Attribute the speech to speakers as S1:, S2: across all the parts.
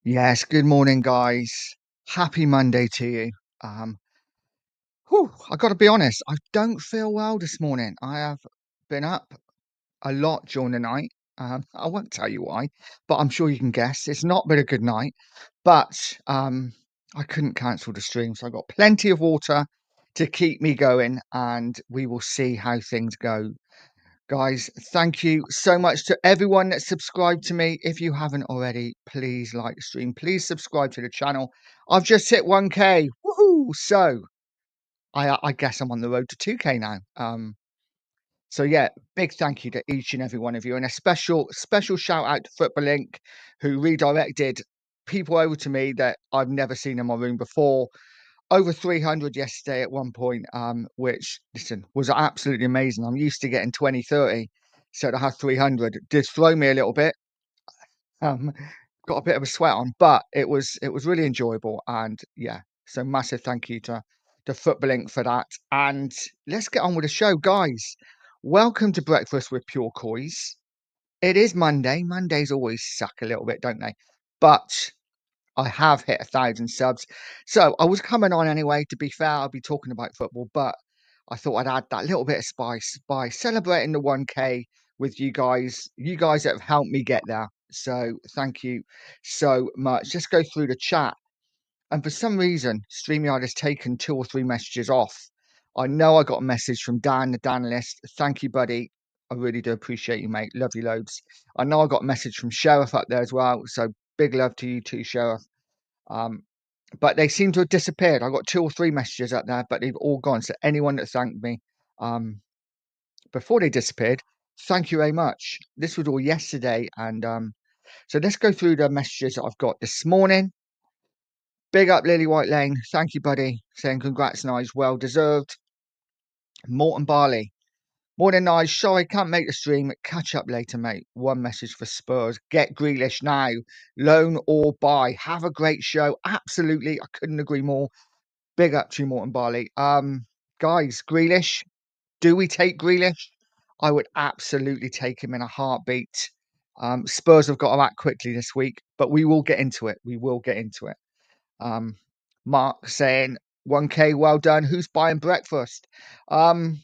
S1: Yes, good morning, guys. Happy Monday to you. Um, I got to be honest, I don't feel well this morning. I have been up a lot during the night. I won't tell you why, but I'm sure you can guess. It's not been a good night, but I couldn't cancel the stream, so I got plenty of water to keep me going, and we will see how things go. Guys, thank you so much to everyone that subscribed to me. If you haven't already, please like the stream. Please subscribe to the channel. I've just hit 1K. Woohoo! So I guess I'm on the road to 2K now. So yeah, big thank you to each and every one of you, and a special shout out to Football Link, who redirected people over to me that I've never seen in my room before. Over 300 yesterday at one point, which, listen, was absolutely amazing. I'm used to getting 20, 30. So to have 300 did throw me a little bit. Um, got a bit of a sweat on, but it was really enjoyable. And yeah, so massive thank you to Football for that. And let's get on with the show, guys. Welcome to Breakfast with Pure Coys. It is Monday. Mondays always suck a little bit, don't they? But I have hit 1,000 subs. So I was coming on anyway. To be fair, I'll be talking about football, but I thought I'd add that little bit of spice by celebrating the 1K with you guys that have helped me get there. So thank you so much. Let's go through the chat. And for some reason, StreamYard has taken 2 or 3 messages off. I know I got a message from Dan, the Dan list. Thank you, buddy. I really do appreciate you, mate. Love you loads. I know I got a message from Sheriff up there as well. So big love to you too, Sheriff. Um, but they seem to have disappeared. I got 2 or 3 messages up there, but they've all gone. So anyone that thanked me um, before they disappeared, thank you very much. This was all yesterday, and so let's go through the messages that I've got this morning. Big up Lily White Lane. Thank you, buddy. Saying congrats, Nige. Well deserved. Morton Barley. Morning, Nige. Sorry, can't make the stream. Catch up later, mate. One message for Spurs. Get Grealish now. Loan or buy. Have a great show. Absolutely. I couldn't agree more. Big up to you, Morton Barley. Guys, Grealish. Do we take Grealish? I would absolutely take him in a heartbeat. Spurs have got to act quickly this week, but we will get into it. We will get into it. Mark saying 1K, well done. Who's buying breakfast? Um,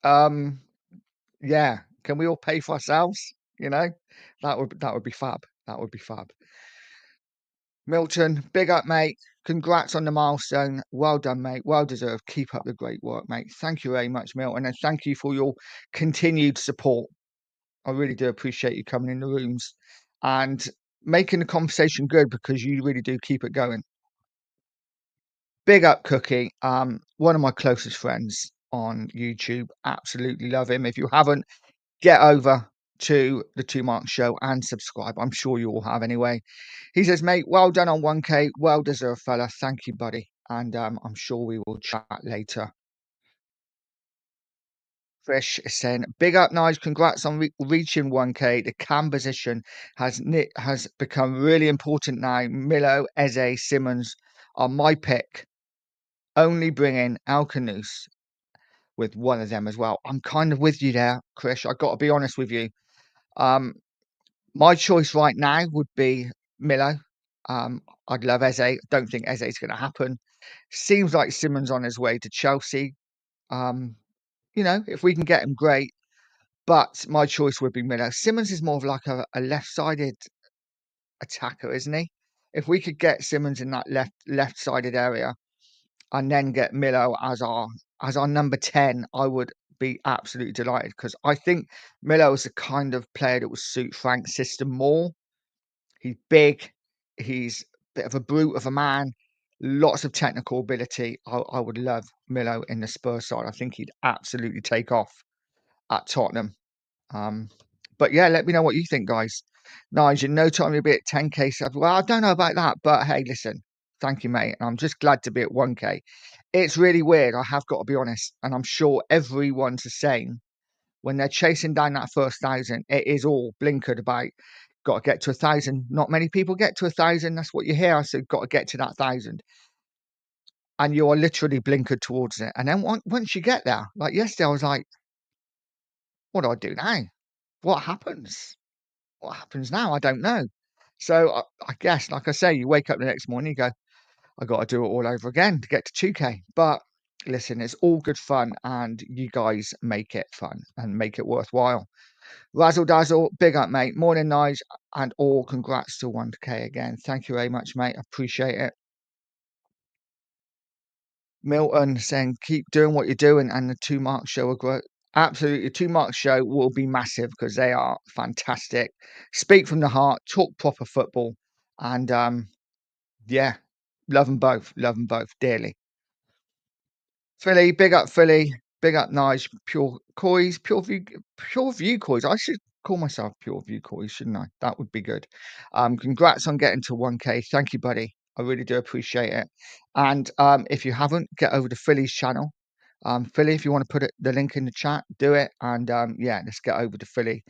S1: um, yeah. Can we all pay for ourselves? You know, that would be fab. That would be fab. Milton, big up, mate. Congrats on the milestone. Well done, mate. Well deserved. Keep up the great work, mate. Thank you very much, Milton, and thank you for your continued support. I really do appreciate you coming in the rooms and making the conversation good, because you really do keep it going. Big up Cookie, one of my closest friends on YouTube. Absolutely love him. If you haven't, get over to the 2 Mark Show and subscribe. I'm sure you all have anyway. He says, mate, well done on 1K. Well deserved, fella. Thank you, buddy. And I'm sure we will chat later. Fish is saying, big up, Nige. Congrats on reaching 1K. The cam position has become really important now. Milo, Eze, Simmons are my pick. Only bring in Alcanus with one of them as well. I'm kind of with you there, Chris. I got to be honest with you. My choice right now would be Milo. I'd love Eze. Don't think Eze is going to happen. Seems like Simmons on his way to Chelsea. If we can get him, great. But my choice would be Miller. Simmons is more of like a left-sided attacker, isn't he? If we could get Simmons in that left-sided area and then get Miller as our number 10, I would be absolutely delighted, because I think Miller is the kind of player that would suit Frank's system more. He's big, he's a bit of a brute of a man, lots of technical ability. I would love Miller in the Spurs side. I think he'd absolutely take off at Tottenham. But yeah, let me know what you think, guys. Nigel, no time you'll be at 10K subs. Well, I don't know about that, but hey, listen, thank you, mate. And I'm just glad to be at 1K. It's really weird, I have got to be honest, and I'm sure everyone's the same. When they're chasing down that first 1,000, it is all blinkered about. Got to get to 1,000. Not many people get to 1,000. That's what you hear. So got to get to that 1,000, and you are literally blinkered towards it. And then once you get there, like yesterday, I was like, what do I do now? What happens? What happens now? I don't know. So I guess, like I say, you wake up the next morning, you go, I got to do it all over again to get to 2K. But listen, it's all good fun, and you guys make it fun and make it worthwhile. Razzle dazzle, big up, mate. Morning, Nige, and all congrats to 1K again. Thank you very much, mate. Appreciate it. Milton saying, keep doing what you're doing, and the Two Mark Show will grow. Absolutely, Two Mark Show will be massive because they are fantastic. Speak from the heart, talk proper football, and yeah, love them both dearly. Philly, big up Philly, big up Nige, Pure Coys, Pure View Coys. I should call myself Pure View Coys, shouldn't I? That would be good. Congrats on getting to 1K. Thank you, buddy. I really do appreciate it. And if you haven't, get over to Philly's channel. Philly, if you want to put the link in the chat, do it. And yeah, let's get over to Philly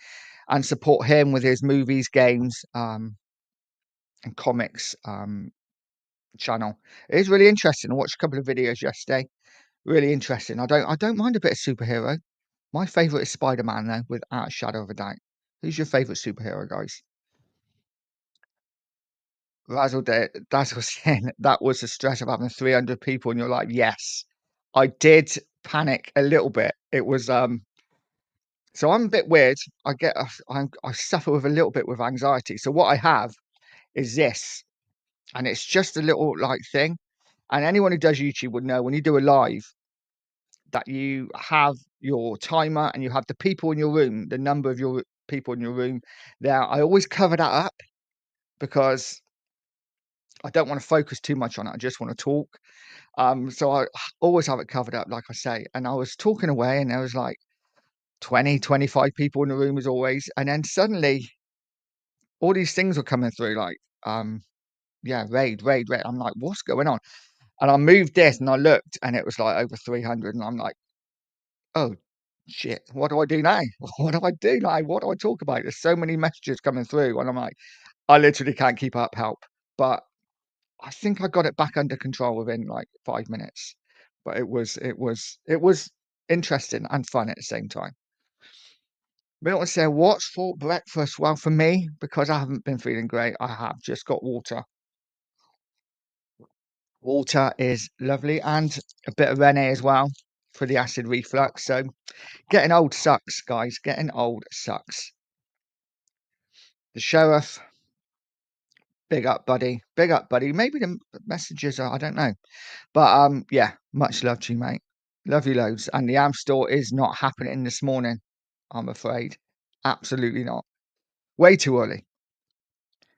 S1: and support him with his movies, games, and comics channel. It is really interesting. I watched a couple of videos yesterday. Really interesting. I don't mind a bit of superhero. My favourite is Spider-Man though, without a shadow of a doubt. Who's your favourite superhero, guys? Dazzle saying that was the stress of having 300 people in your life. Yes, I did panic a little bit. It was so I'm a bit weird. I suffer with a little bit with anxiety. So what I have is this, and it's just a little like thing. And anyone who does YouTube would know when you do a live, that you have your timer and you have the people in your room, the number of your people in your room there. I always cover that up because I don't want to focus too much on it. I just want to talk. So I always have it covered up, like I say. And I was talking away and there was like 20, 25 people in the room as always. And then suddenly all these things were coming through like, yeah, raid. I'm like, what's going on? And I moved this and I looked and it was like over 300. And I'm like, oh, shit, what do I do now? What do I do now? What do I talk about? There's so many messages coming through, and I'm like, I literally can't keep up. Help! But I think I got it back under control within like 5 minutes. But it was interesting and fun at the same time. Milton said, "What's for breakfast?" Well, for me, because I haven't been feeling great, I have just got water. Water is lovely, and a bit of Rene as well for the acid reflux. So getting old sucks, guys. Getting old sucks. The sheriff, big up, buddy. Big up, buddy. Maybe the messages are, I don't know. But yeah, much love to you, mate. Love you loads. And the Am store is not happening this morning, I'm afraid. Absolutely not. Way too early.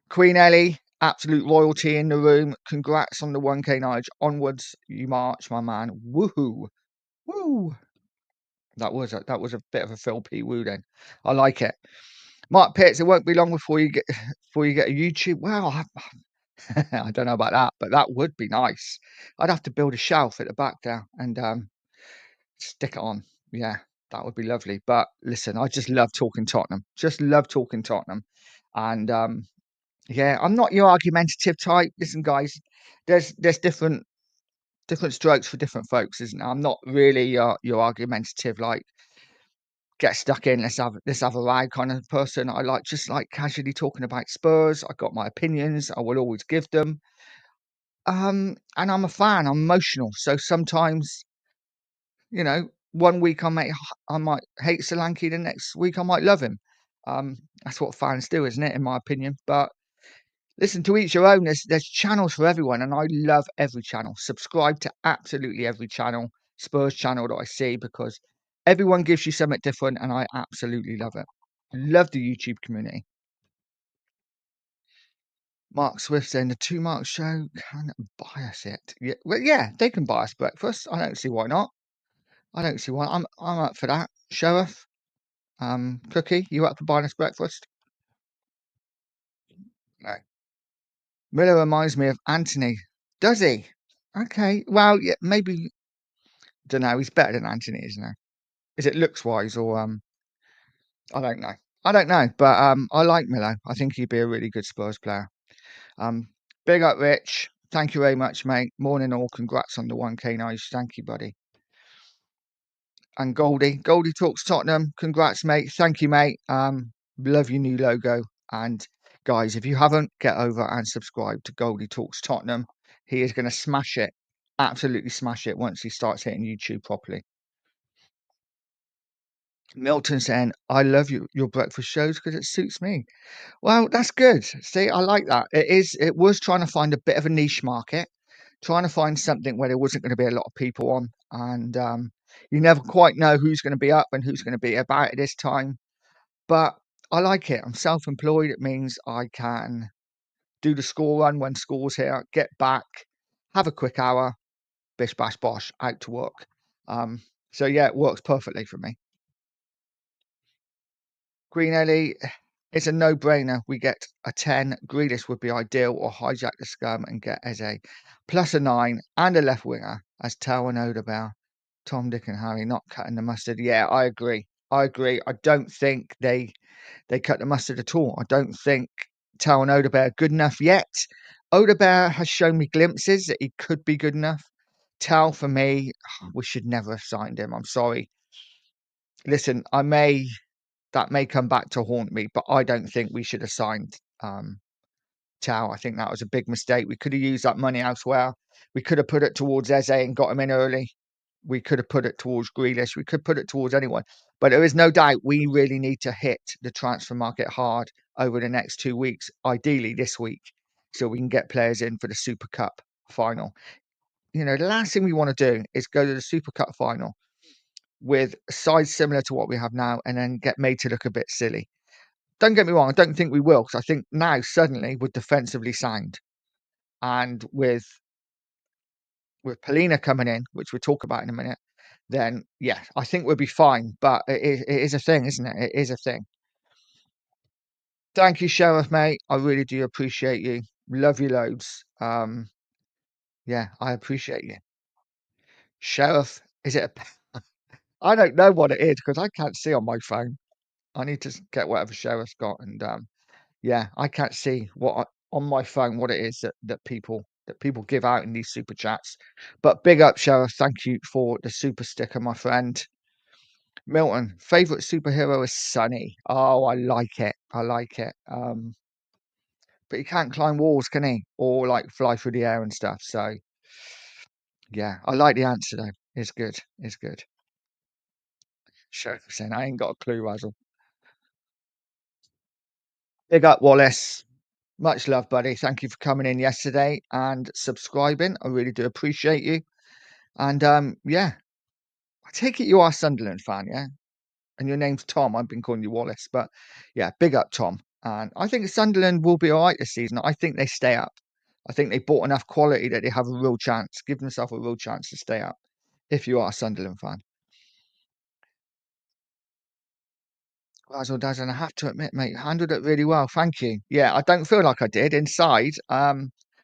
S1: Queen Ellie, absolute royalty in the room. Congrats on the 1K Nige. Onwards, you march, my man. Woohoo. Woo. That was a bit of a Phil P. Woo then. I like it. Mark Pitts, it won't be long before you get a YouTube. Well, I don't know about that, but that would be nice. I'd have to build a shelf at the back there and stick it on. Yeah, that would be lovely. But listen, I just love talking Tottenham. Just love talking Tottenham. And yeah, I'm not your argumentative type. Listen, guys, there's different strokes for different folks, isn't there? I'm not really your argumentative, like get stuck in, let's have a ride kind of person. I like just like casually talking about Spurs. I got my opinions. I will always give them. And I'm a fan. I'm emotional. So sometimes, one week I might hate Solanke, the next week I might love him. That's what fans do, isn't it? In my opinion. But listen, to each your own. There's channels for everyone, and I love every channel. Subscribe to absolutely every channel, Spurs channel that I see, because everyone gives you something different, and I absolutely love it. Love the YouTube community. Mark Swift saying the Two Mark Show can bias it. Yeah, well, yeah, they can bias breakfast. I don't see why not. I don't see why. I'm up for that. Sheriff, Cookie, you up for buying us breakfast? No. Miller reminds me of Anthony. Does he? Okay. Well, yeah, maybe. Don't know. He's better than Anthony, isn't he? Is it looks wise or I don't know. I don't know, but I like Miller. I think he'd be a really good Spurs player. Um, big up, Rich. Thank you very much, mate. Morning all. Congrats on the 1K Nice. Thank you, buddy. And Goldie talks Tottenham. Congrats, mate. Thank you, mate. Love your new logo. And Guys, if you haven't, get over and subscribe to Goldie Talks Tottenham. He is going to smash it, absolutely smash it once he starts hitting YouTube properly. Milton saying, I love your breakfast shows because it suits me. Well, that's good. See, I like that. It was trying to find a bit of a niche market, trying to find something where there wasn't going to be a lot of people on. And you never quite know who's going to be up and who's going to be about at this time. But I like it. I'm self-employed. It means I can do the school run when school's here, get back, have a quick hour, bish bash bosh, out to work. Um, so yeah, it works perfectly for me. Green Ellie, it's a no-brainer. We get a 10. Grealish would be ideal, or hijack the scum and get Eze. Plus a 9 and a left winger as Tau and Oderbell. Tom, Dick and Harry not cutting the mustard. Yeah, I agree. I agree. I don't think they cut the mustard at all. I don't think Tau and Odebear are good enough yet. Odebear has shown me glimpses that he could be good enough. Tau, for me, we should never have signed him. I'm sorry. Listen, that may come back to haunt me, but I don't think we should have signed Tau. I think that was a big mistake. We could have used that money elsewhere. We could have put it towards Eze and got him in early. We could have put it towards Grealish. We could put it towards anyone. But there is no doubt we really need to hit the transfer market hard over the next 2 weeks, ideally this week, so we can get players in for the Super Cup final. You know, the last thing we want to do is go to the Super Cup final with a size similar to what we have now and then get made to look a bit silly. Don't get me wrong, I don't think we will, because I think now suddenly we're defensively sound. And with Polina coming in, which we'll talk about in a minute, then yeah, I think we'll be fine. But it is a thing, isn't it? It is a thing. Thank you, Sheriff, mate. I really do appreciate you. Love you loads. Yeah, I appreciate you. Sheriff, is it I don't know what it is because I can't see on my phone. I need to get whatever Sheriff's got, and yeah, I can't see on my phone what it is that people give out in these super chats. But big up, Sheriff. Thank you for the super sticker, my friend. Milton, favorite superhero is Sunny. Oh, I like it. I like it. But he can't climb walls, can he? Or like fly through the air and stuff. So yeah, I like the answer though. It's good. It's good. Sheriff saying I ain't got a clue, Razzle. Big up, Wallace. Much love, buddy. Thank you for coming in yesterday and subscribing. I really do appreciate you. And yeah, I take it you are a Sunderland fan, yeah? And your name's Tom. I've been calling you Wallace, but yeah, big up, Tom. And I think Sunderland will be all right this season. I think they stay up. I think they bought enough quality that they have a real chance, give themselves a real chance to stay up. If you are a Sunderland fan, Razzle Dazzle, and I have to admit, mate, you handled it really well. Thank you. Yeah, I don't feel like I did inside.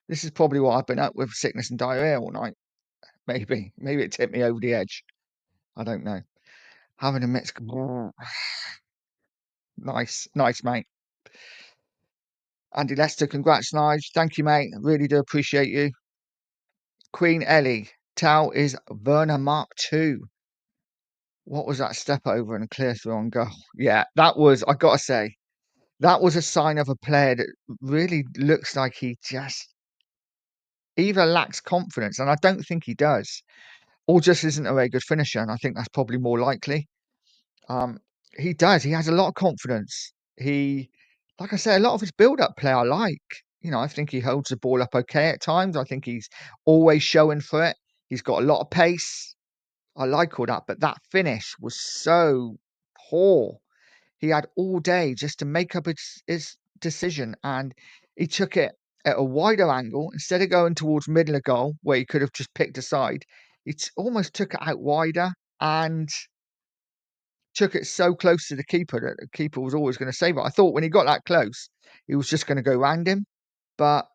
S1: This is probably what I've been up with sickness and diarrhea all night. Maybe it tipped me over the edge. I don't know. Having a mix. Nice, mate. Andy Lester, congrats, Nige. Thank you, mate. Really do appreciate you. Queen Ellie, Tau is Werner Mark II. What was that step over and clear through on goal? Yeah, that was, I gotta say, that was a sign of a player that really looks like he just either lacks confidence, and I don't think he does, or just isn't a very good finisher. And I think that's probably more likely. Um, he does. He has a lot of confidence. Like I say, a lot of his build-up play I like. You know, I think he holds the ball up okay at times. I think he's always showing for it. He's got a lot of pace. I like all that, but that finish was so poor. He had all day just to make up his decision, and he took it at a wider angle instead of going towards middle of goal where he could have just picked a side. Almost took it out wider and took it so close to the keeper that the keeper was always going to save it. I thought when he got that close, he was just going to go round him. But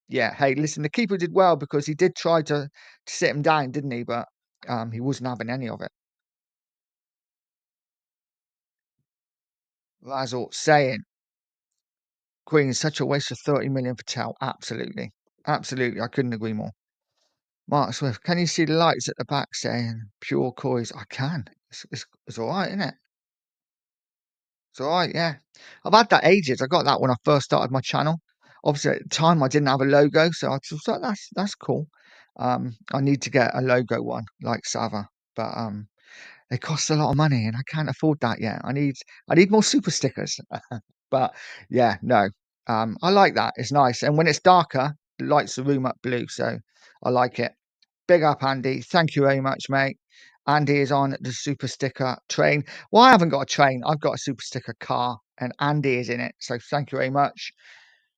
S1: yeah, hey, listen, the keeper did well because he did try to sit him down, didn't he? But he wasn't having any of it. Razzle saying, Queen is such a waste of 30 million for Tell. Absolutely. Absolutely. I couldn't agree more. Mark Swift, can you see the lights at the back saying pure Coys? I can. It's all right, isn't it? It's all right, yeah. I've had that ages. I got that when I first started my channel. Obviously, at the time, I didn't have a logo, so I just thought that's cool. I need to get a logo one like Sava, but it costs a lot of money, and I can't afford that yet. I need more super stickers. But yeah, no, I like that. It's nice, and when it's darker, it lights the room up blue, so I like it. Big up, Andy. Thank you very much, mate. Andy is on the super sticker train. Well, I haven't got a train. I've got a super sticker car, and Andy is in it. So thank you very much.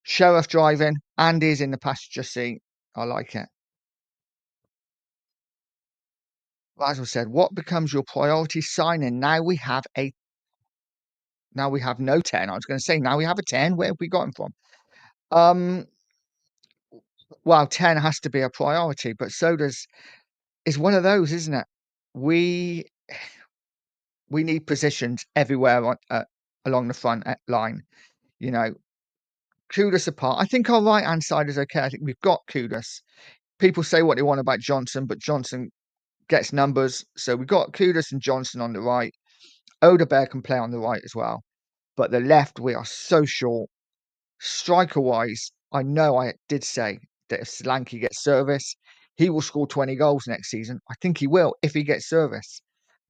S1: Sheriff driving. Andy is in the passenger seat. I like it. Basil said, "What becomes your priority signing? Now we have no 10. I was going to say now we have a 10. Where have we got him from? Um, well, 10 has to be a priority, but so does it's one of those, isn't it? We we need positions everywhere along the front line. You know, Kudus apart. I think our right hand side is okay. I think we've got Kudus. People say what they want about Johnson, but Johnson gets numbers. So we've got Kudus and Johnson on the right. Odebear can play on the right as well. But the left, we are so short. Striker wise, I know I did say that if Solanke gets service, he will score 20 goals next season. I think he will if he gets service.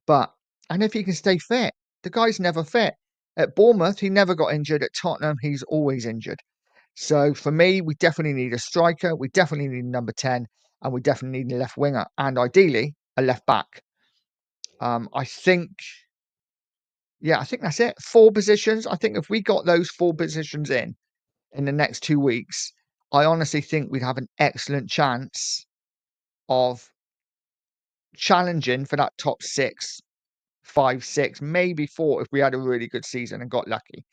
S1: And if he can stay fit, the guy's never fit. At Bournemouth, he never got injured. At Tottenham, he's always injured. So for me, we definitely need a striker. We definitely need a number 10, and we definitely need a left winger, and ideally a left back. I think, yeah, I think that's it. 4 positions. I think if we got those 4 positions in the next 2 weeks, I honestly think we'd have an excellent chance of challenging for that top 6, 5, 6, maybe 4 if we had a really good season and got lucky.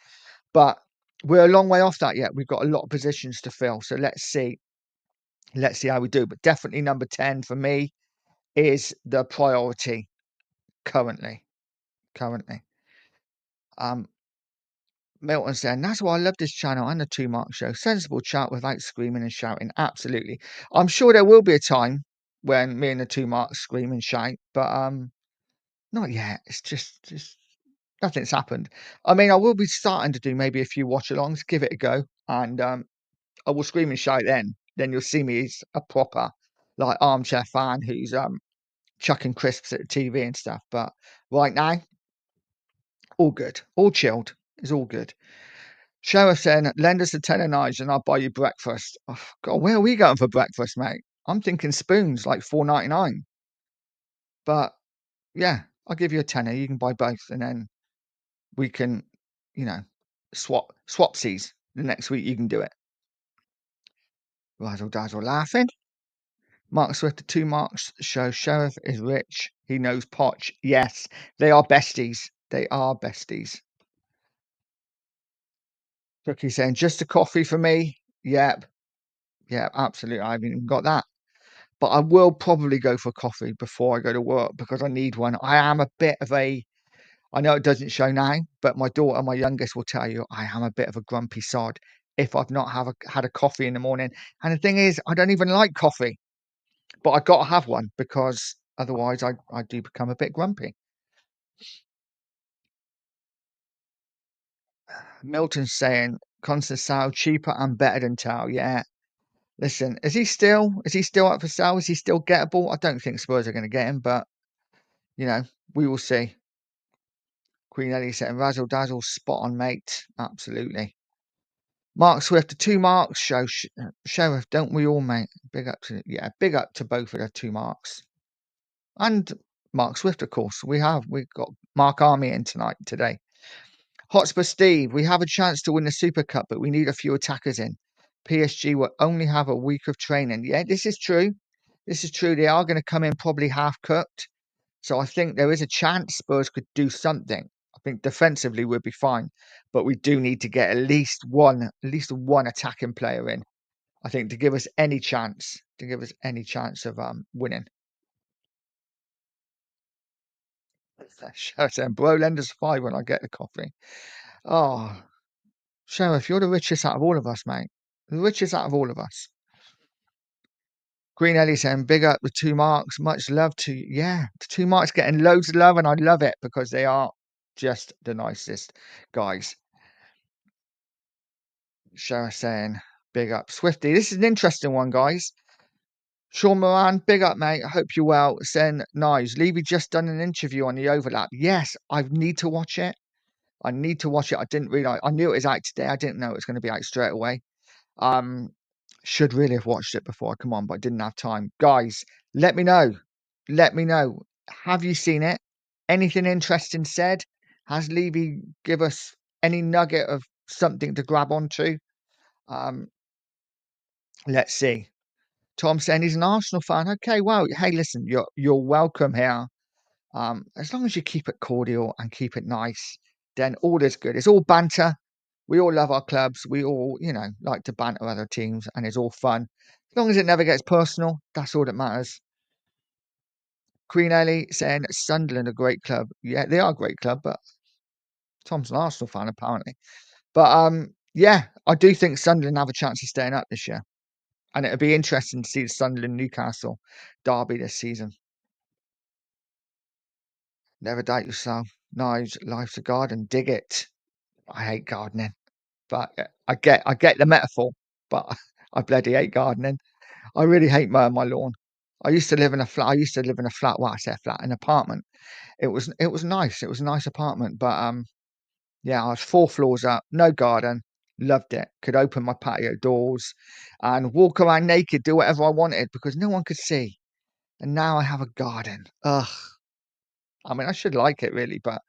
S1: But we're a long way off that yet. We've got a lot of positions to fill. So let's see. Let's see how we do. But definitely number 10 for me is the priority currently. Currently. Um, Milton saying, that's why I love this channel and the Two Mark Show. Sensible chat without screaming and shouting. Absolutely. I'm sure there will be a time when me and the Two Marks scream and shout, but not yet. It's just nothing's happened. I mean, I will be starting to do maybe a few watch alongs, give it a go, and I will scream and shout then. Then you'll see me as a proper like armchair fan who's chucking crisps at the TV and stuff. But right now, all good, all chilled. It's all good. Sheriff saying, lend us a tenner nines and I'll buy you breakfast. Oh, God, where are we going for breakfast, mate? I'm thinking spoons like $4.99. But yeah, I'll give you a tenner. You can buy both, and then we can, you know, swapsies. The next week you can do it. Razzle dazzle laughing. Mark Swift, the 2 marks show Sheriff is rich. He knows Poch. Yes, they are besties. They are besties. Cookie saying, just a coffee for me. Yep. Yeah, absolutely. I haven't even got that. But I will probably go for coffee before I go to work because I need one. I am a bit of a, I know it doesn't show now, but my daughter, my youngest, will tell you I am a bit of a grumpy sod if I've not had a coffee in the morning. And the thing is, I don't even like coffee. But I got to have one because otherwise I do become a bit grumpy. Milton's saying constant sale cheaper and better than Tao. Yeah. Listen, is he still up for sale? Is he still gettable? I don't think Spurs are going to get him, but you know, we will see. Queen Ellie saying razzle dazzle, spot on, mate. Absolutely. Mark Swift, the 2 marks show Sheriff, don't we all, mate? Big up to both of the 2 marks. And Mark Swift, of course. We've got Mark Army in today. Hotspur Steve, we have a chance to win the Super Cup, but we need a few attackers in. PSG will only have a week of training. Yeah, this is true. This is true. They are going to come in probably half cooked. So I think there is a chance Spurs could do something. I think defensively we'll be fine, but we do need to get at least one attacking player in. I think to give us any chance, of winning. Sheriff, bro, lend us 5 when I get the coffee. Oh, Sheriff, you're the richest out of all of us, mate. The richest out of all of us. Green Ellie saying, big up the 2 marks. Much love to, yeah, the 2 marks getting loads of love, and I love it because they are Just the nicest guys. Shara saying, big up. Swifty, this is an interesting one, guys. Sean Moran, big up, mate. I hope you're well. Saying, nice. Levy just done an interview on the overlap. Yes, I need to watch it. I need to watch it. I didn't realize. I knew it was out today. I didn't know it was going to be out straight away. Um, should really have watched it before I come on, but I didn't have time. Guys, let me know. Let me know. Have you seen it? Anything interesting said? Has Levy give us any nugget of something to grab onto? Um, let's see. Tom saying he's an Arsenal fan. Okay, well, hey, listen, you're welcome here. As long as you keep it cordial and keep it nice, then all is good. It's all banter. We all love our clubs. We all, like to banter other teams, and it's all fun. As long as it never gets personal, that's all that matters. Queen Ellie saying Sunderland a great club. Yeah, they are a great club, but Tom's an Arsenal fan apparently. But yeah, I do think Sunderland have a chance of staying up this year, and it'll be interesting to see the Sunderland Newcastle derby this season. Never doubt yourself. Nige, life's a garden. Dig it. I hate gardening, but I get the metaphor. But I bloody hate gardening. I really hate mowing my lawn. I used to live in a flat. I used to live in a flat. Well, I say flat, an apartment. It was nice. It was a nice apartment, but yeah, I was 4 floors up, no garden. Loved it. Could open my patio doors and walk around naked, do whatever I wanted because no one could see. And now I have a garden. Ugh. I mean, I should like it really, but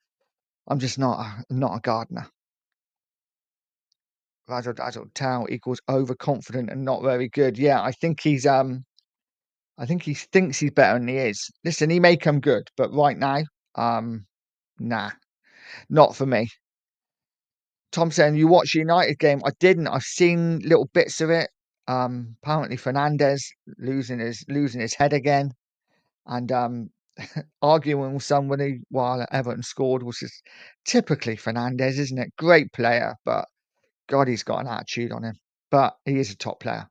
S1: I'm just not a gardener. Razzle dazzle towel equals overconfident and not very good. Yeah, I think he thinks he's better than he is. Listen, he may come good, but right now, nah, not for me. Tom saying you watch the United game. I didn't. I've seen little bits of it. Apparently Fernandez losing his head again, and arguing with somebody while Everton scored, which is typically Fernandez, isn't it? Great player, but God, he's got an attitude on him. But he is a top player.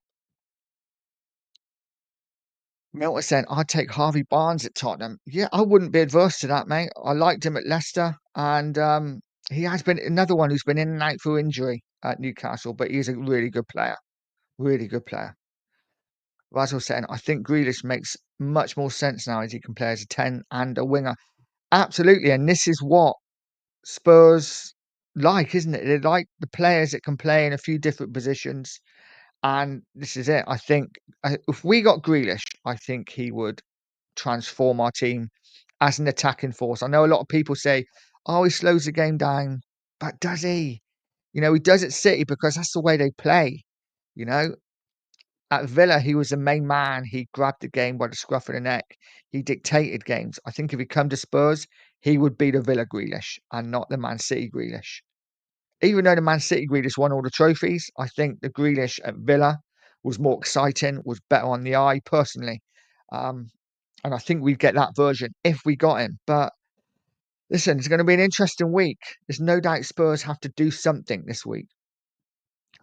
S1: Milton saying, I'd take Harvey Barnes at Tottenham. Yeah, I wouldn't be adverse to that, mate. I liked him at Leicester, and he has been another one who's been in and out through injury at Newcastle, but he's a really good player. Really good player. Razzle saying, I think Grealish makes much more sense now as he can play as a 10 and a winger. Absolutely, and this is what Spurs like, isn't it? They like the players that can play in a few different positions. And this is it. I think if we got Grealish, I think he would transform our team as an attacking force. I know a lot of people say, oh, he slows the game down, but does he? He does at City because that's the way they play. You know, at Villa, he was the main man. He grabbed the game by the scruff of the neck. He dictated games. I think if he come to Spurs, he would be the Villa Grealish and not the Man City Grealish. Even though the Man City Grealish won all the trophies, I think the Grealish at Villa was more exciting, was better on the eye, personally. Um, and I think we'd get that version if we got him. But listen, it's going to be an interesting week. There's no doubt Spurs have to do something this week.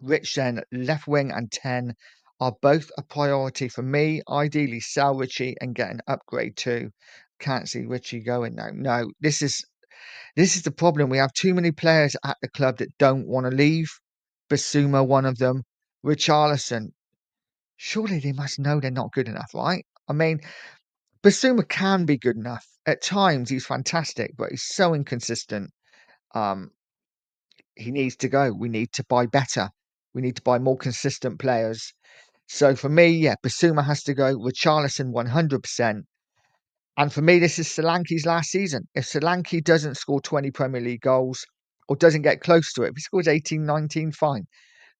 S1: Rich then, left wing and 10 are both a priority for me. Ideally, sell Richie and get an upgrade too. Can't see Richie going now. No, this is the problem. We have too many players at the club that don't want to leave. Basuma, one of them. Richarlison. Surely they must know they're not good enough, right? I mean, Basuma can be good enough. At times, he's fantastic, but he's so inconsistent. Um, he needs to go. We need to buy better. We need to buy more consistent players. So for me, yeah, Basuma has to go. Richarlison, 100%. And for me, this is Solanke's last season. If Solanke doesn't score 20 Premier League goals or doesn't get close to it, if he scores 18, 19, fine.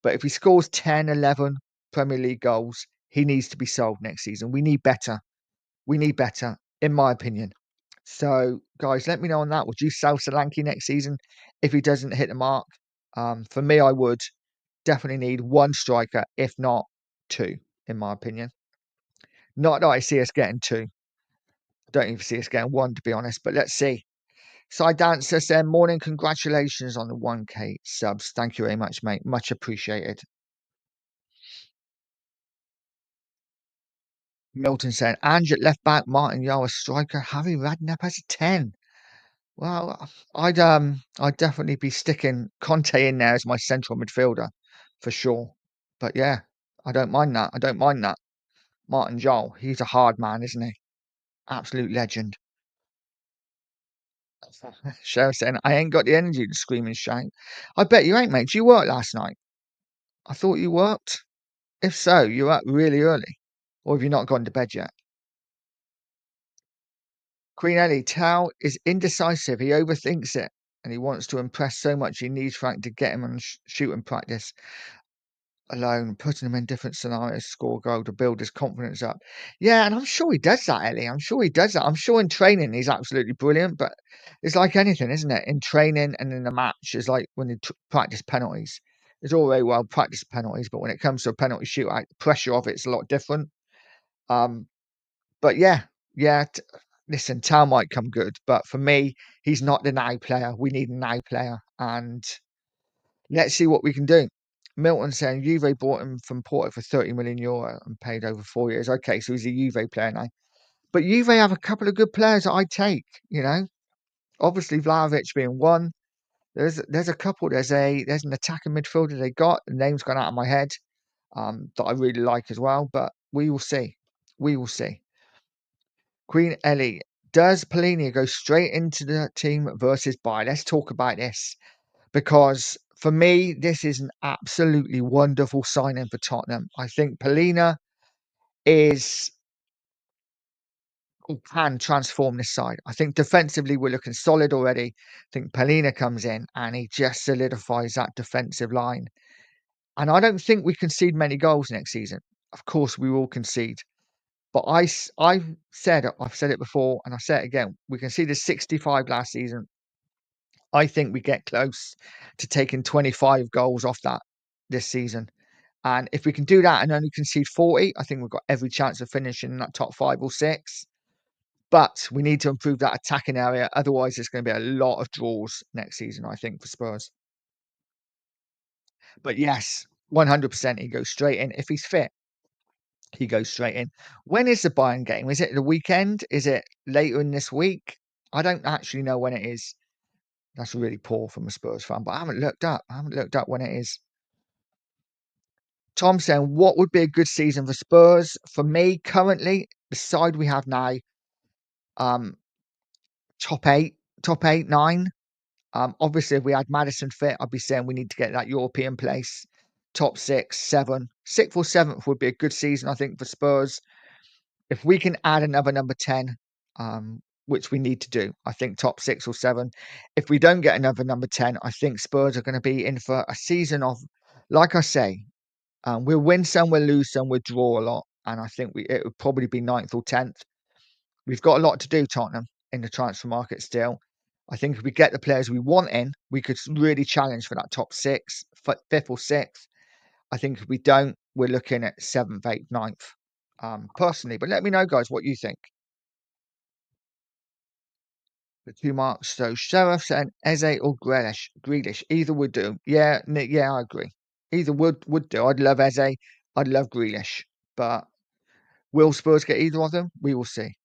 S1: But if he scores 10, 11 Premier League goals, he needs to be sold next season. We need better. We need better, in my opinion. So, guys, let me know on that. Would you sell Solanke next season if he doesn't hit the mark? For me, I would definitely need one striker, if not two, in my opinion. Not that I see us getting two. I don't even see us getting one, to be honest, but let's see. Side Dancer saying, morning, congratulations on the 1K subs. Thank you very much, mate. Much appreciated. Milton saying, Ange at left back, Martin Yao a striker, Harry Radnap as a 10. Well, I'd definitely be sticking Conte in there as my central midfielder for sure. But yeah, I don't mind that. I don't mind that. Martin Jol, he's a hard man, isn't he? Absolute legend. Cheryl saying, I ain't got the energy to scream and shout. I bet you ain't, mate. Did you work last night? I thought you worked. If so, you're up really early. Or have you not gone to bed yet? Queen Ellie, Tao is indecisive. He overthinks it. And he wants to impress so much he needs Frank to get him on shooting practice alone, putting him in different scenarios, score a goal to build his confidence up. Yeah, and I'm sure he does that, Ellie. I'm sure he does that. I'm sure in training he's absolutely brilliant, but it's like anything, isn't it? In training and in the match, it's like when you practice penalties. It's all very well practice penalties, but when it comes to a penalty shootout, the pressure of it's a lot different. Um, but yeah, yeah. Listen, Tal might come good, but for me, he's not the now player. We need a now player, and let's see what we can do. Milton saying Juve bought him from Porto for 30 million euro and paid over 4 years. Okay, so he's a Juve player now. But Juve have a couple of good players that I take, you know. Obviously Vlahovic being one. There's a couple. There's an attacking midfielder they got. The name's gone out of my head. That I really like as well. But we will see. We will see. Queen Ellie, does Polini go straight into the team versus buy? Let's talk about this. Because for me, this is an absolutely wonderful signing for Tottenham. I think Polina is can transform this side. I think defensively we're looking solid already. I think Polina comes in and he just solidifies that defensive line. And I don't think we concede many goals next season. Of course, we will concede. But I've said it before and I say it again. We conceded 65 last season. I think we get close to taking 25 goals off that this season. And if we can do that and only concede 40, I think we've got every chance of finishing in that top 5 or 6. But we need to improve that attacking area. Otherwise, there's going to be a lot of draws next season, I think, for Spurs. But yes, 100% he goes straight in. If he's fit, he goes straight in. When is the Bayern game? Is it the weekend? Is it later in this week? I don't actually know when it is. That's really poor from a Spurs fan, but I haven't looked up. I haven't looked up when it is. Tom saying, what would be a good season for Spurs? For me, currently, the side we have now, um, top eight, nine. Obviously, if we had Madison fit, I'd be saying we need to get that European place. Top 6, 7. 6th or 7th would be a good season, I think, for Spurs. If we can add another number 10, which we need to do, I think top 6 or 7. If we don't get another number 10, I think Spurs are going to be in for a season of, like I say, we'll win some, we'll lose some, we'll draw a lot. And I think it would probably be 9th or 10th. We've got a lot to do, Tottenham, in the transfer market still. I think if we get the players we want in, we could really challenge for that top 6, 5th or 6th. I think if we don't, we're looking at 7th, 8th, 9th, personally. But let me know, guys, what you think. The 2 marks. So Sheriff and Eze or Grealish. Either would do. Yeah, yeah, I agree. Either would do. I'd love Eze. I'd love Grealish. But will Spurs get either of them? We will see.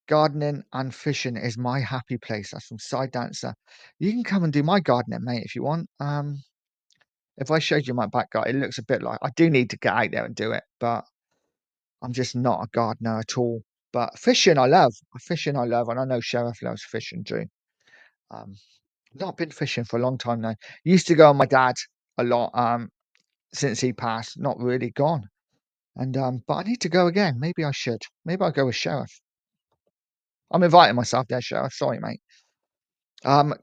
S1: Gardening and fishing is my happy place. That's from Side Dancer. You can come and do my gardening, mate, if you want. If I showed you my back garden, it looks a bit like I do need to get out there and do it, but I'm just not a gardener at all. But fishing, I love. Fishing, I love, and I know Sheriff loves fishing too. Um, not been fishing for a long time now. Used to go with my dad a lot. Since he passed, not really gone. And but I need to go again. Maybe I should. Maybe I'll go with Sheriff. I'm inviting myself there, Sheriff. Sorry, mate.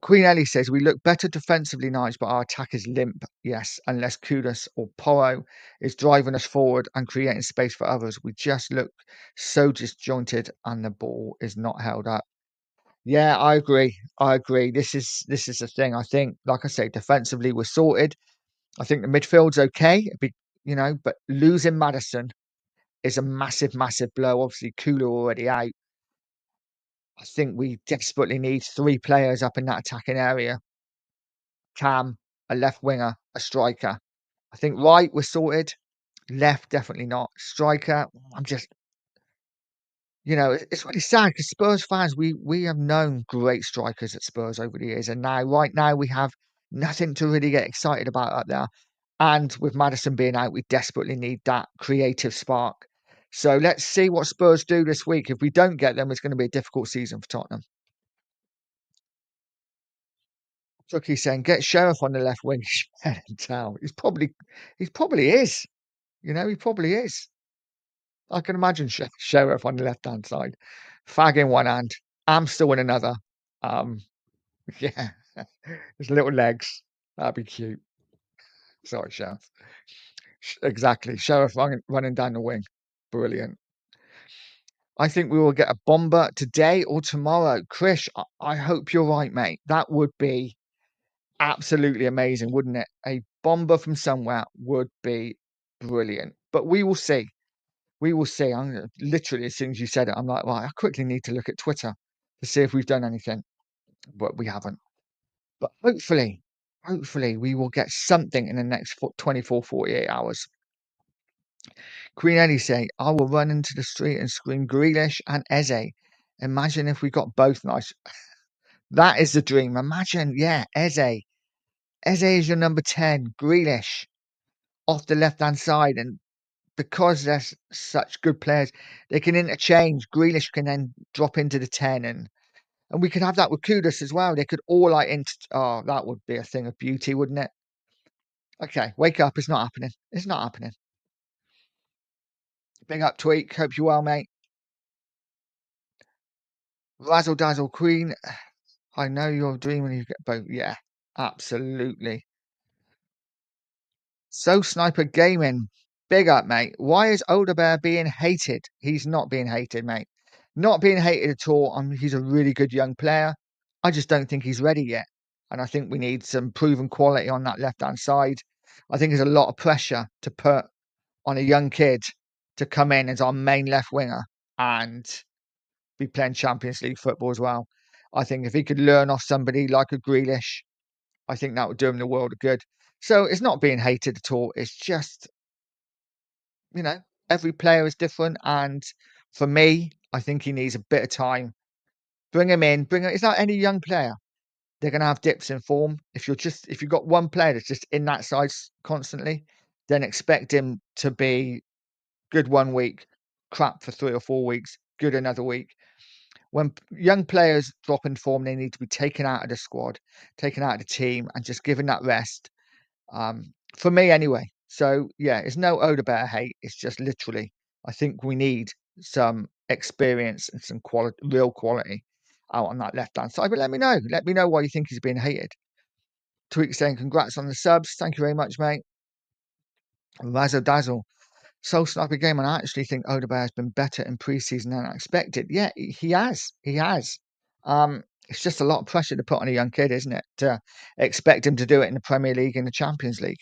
S1: Queen Ellie says we look better defensively now, but our attack is limp. Yes, unless Kudus or Porro is driving us forward and creating space for others. We just look so disjointed, and the ball is not held up. Yeah, I agree. I agree. This is the thing. I think, like I say, defensively we're sorted. I think the midfield's okay. But losing Madison is a massive, massive blow. Obviously, Kula already out. I think we desperately need 3 players up in that attacking area. Cam, a left winger, a striker. I think right, we're sorted. Left, definitely not. Striker, I'm just, It's really sad because Spurs fans, we have known great strikers at Spurs over the years, and right now, we have nothing to really get excited about up there. And with Maddison being out, we desperately need that creative spark. So let's see what Spurs do this week. If we don't get them, it's going to be a difficult season for Tottenham. Chucky's saying, get Sheriff on the left wing. Head in town. He probably is. He probably is. I can imagine Sheriff on the left hand side, fag in one hand, Amstel in another. Um, yeah, his little legs. That'd be cute. Sorry, Sheriff. Exactly. Sheriff running down the wing. Brilliant. I think we will get a bomber today or tomorrow. Krish, I hope you're right, mate. That would be absolutely amazing, wouldn't it? A bomber from somewhere would be brilliant. But we will see. We will see. Literally, as soon as you said it, I'm like, well, I quickly need to look at Twitter to see if we've done anything, but we haven't. But hopefully, we will get something in the next 24, 48 hours. Queen Ellie say, I will run into the street and scream Grealish and Eze. Imagine if we got both nice. That is the dream. Imagine, yeah, Eze. Eze is your number 10. Grealish off the left-hand side. And because they're such good players, they can interchange. Grealish can then drop into the 10. And we could have that with Kudus as well. They could all oh, that would be a thing of beauty, wouldn't it? Okay, wake up. It's not happening. It's not happening. Big up, Tweak. Hope you're well, mate. Razzle Dazzle Queen. I know you're dreaming you get both. Yeah, absolutely. So Sniper Gaming. Big up, mate. Why is Older Bear being hated? He's not being hated, mate. Not being hated at all. He's a really good young player. I just don't think he's ready yet. And I think we need some proven quality on that left-hand side. I think there's a lot of pressure to put on a young kid to come in as our main left winger and be playing Champions League football as well. I think if he could learn off somebody like a Grealish, I think that would do him the world of good. So it's not being hated at all. It's just, every player is different. And for me, I think he needs a bit of time. Bring him in. It's like any young player. They're going to have dips in form. If you've got one player that's just in that side constantly, then expect him to be good one week, crap for 3 or 4 weeks, good another week. When young players drop in form, they need to be taken out of the squad, taken out of the team, and just given that rest. For me, anyway. So yeah, it's no Oda Bear hate. It's just literally, I think we need some experience and some real quality out on that left hand side. But let me know. Let me know why you think he's being hated. Tweak saying, "Congrats on the subs. Thank you very much, mate." Razzle Dazzle. Soul Sniper Game, and I actually think Odegaard has been better in pre-season than I expected. Yeah, he has. He has. It's just a lot of pressure to put on a young kid, isn't it? To expect him to do it in the Premier League and the Champions League.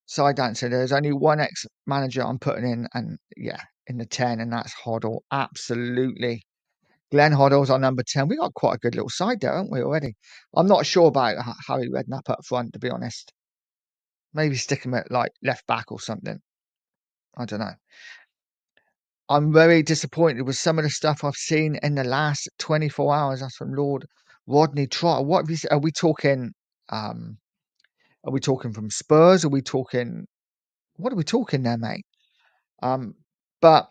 S1: Side dancer, there's only one ex-manager I'm putting in, and yeah, in the 10, and that's Hoddle. Absolutely. Glenn Hoddle's our number 10. We got quite a good little side there, haven't we, already? I'm not sure about Harry Redknapp up front, to be honest. Maybe stick him at like left back or something. I don't know. I'm very disappointed with some of the stuff I've seen in the last 24 hours. That's from Lord Rodney Trotter. What are we talking? Are we talking from Spurs? Are we talking? What are we talking there, mate? But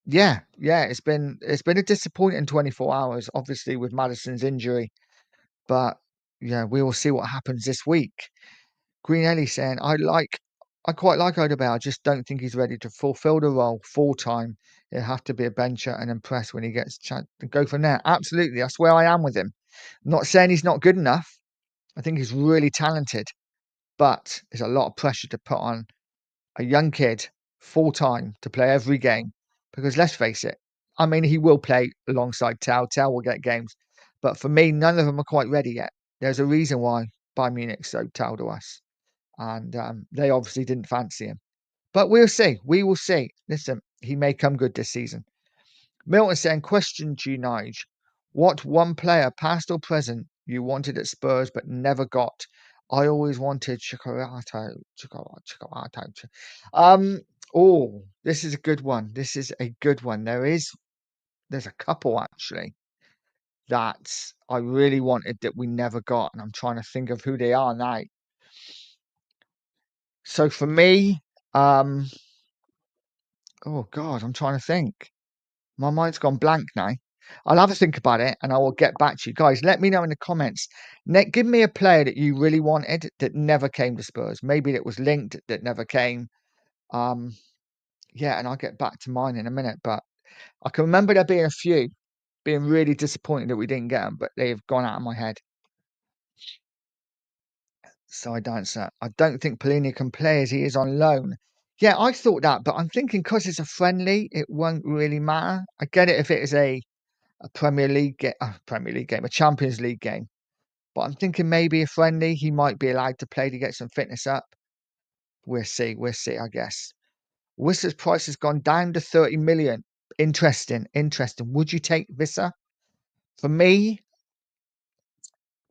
S1: yeah, it's been a disappointing 24 hours, obviously with Maddison's injury. But yeah, we will see what happens this week. Green Ellie saying, I quite like Odegaard. I just don't think he's ready to fulfill the role full time. He'll have to be a bencher and impress when he gets a chance to go from there. Absolutely. That's where I am with him. I'm not saying he's not good enough. I think he's really talented, but there's a lot of pressure to put on a young kid full time to play every game. Because let's face it, I mean, he will play alongside Tao. Tao will get games. But for me, none of them are quite ready yet. There's a reason why Bayern Munich sold Tao to us. And they obviously didn't fancy him. But we'll see. We will see. Listen, he may come good this season. Milton saying, question to you, Nige. What one player, past or present, you wanted at Spurs but never got? I always wanted Chicharito. Oh, this is a good one. This is a good one. There's a couple actually that I really wanted that we never got, and I'm trying to think of who they are now. So for me, um, oh God, I'm trying to think. My mind's gone blank now. I'll have a think about it and I will get back to you. Guys, let me know in the comments. Give me a player that you really wanted that never came to Spurs. Maybe that was linked that never came. Um, yeah, and I'll get back to mine in a minute. But I can remember there being a few, being really disappointed that we didn't get them, but they've gone out of my head. So I don't think Pellegrini can play as he is on loan. Yeah, I thought that, but I'm thinking because it's a friendly, it won't really matter. I get it if it is a Premier League game, a Champions League game. But I'm thinking maybe a friendly, he might be allowed to play to get some fitness up. We'll see, I guess. Wissa's price has gone down to 30 million. Interesting. Would you take Wissa? For me,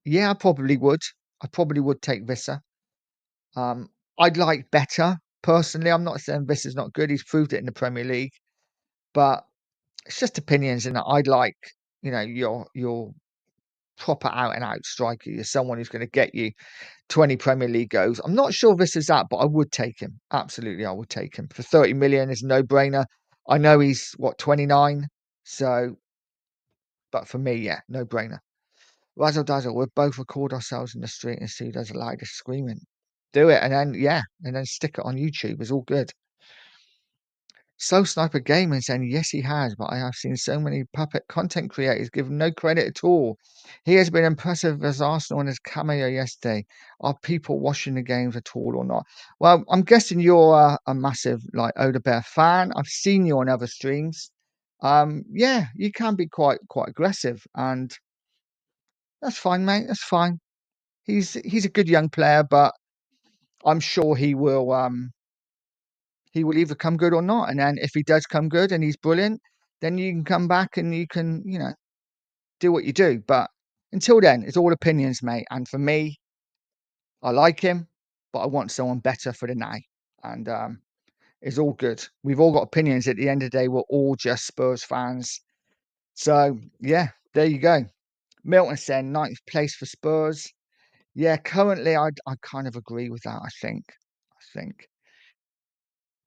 S1: yeah, I probably would. I probably would take Wissa. Um, I'd like better. Personally, I'm not saying Vissa's not good. He's proved it in the Premier League. But it's just opinions, and I'd like, your proper out and out striker. You're someone who's going to get you 20 Premier League goals. I'm not sure this is that, but I would take him. Absolutely, I would take him. For 30 million is a no-brainer. I know he's, 29? So, but for me, yeah, no-brainer. Razzle dazzle, we'll both record ourselves in the street and see who does the loudest screaming. Do it, and then, yeah, and then stick it on YouTube. It's all good. So Sniper Gaming saying, yes, he has, but I have seen so many puppet content creators give him no credit at all. He has been impressive as Arsenal and his cameo yesterday. Are people watching the games at all or not? Well, I'm guessing you're a massive like Odebear fan. I've seen you on other streams. Yeah, you can be quite aggressive, and that's fine, mate. That's fine. He's a good young player, but I'm sure he will either come good or not. And then if he does come good and he's brilliant, then you can come back and you can, do what you do. But until then, it's all opinions, mate. And for me, I like him, but I want someone better for the now. And it's all good. We've all got opinions. At the end of the day, we're all just Spurs fans. So yeah, there you go. Milton said ninth place for Spurs. Yeah, currently I kind of agree with that, I think.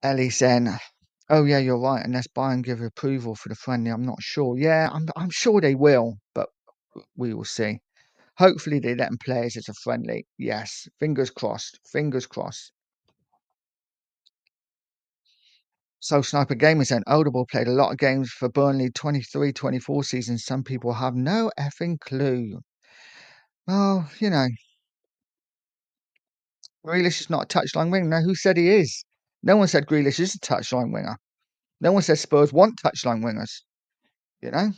S1: Ellie saying, "Oh yeah, you're right. Unless Bayern give approval for the friendly, I'm not sure. Yeah, I'm sure they will, but we will see. Hopefully they let them play as it's a friendly. Yes, fingers crossed. Fingers crossed." So Sniper Gamer saying, Audible played a lot of games for Burnley 23-24 season. Some people have no effing clue. Well, Grealish is not a touchline winger. Now, who said he is? No one said Grealish is a touchline winger. No one says Spurs want touchline wingers. You know,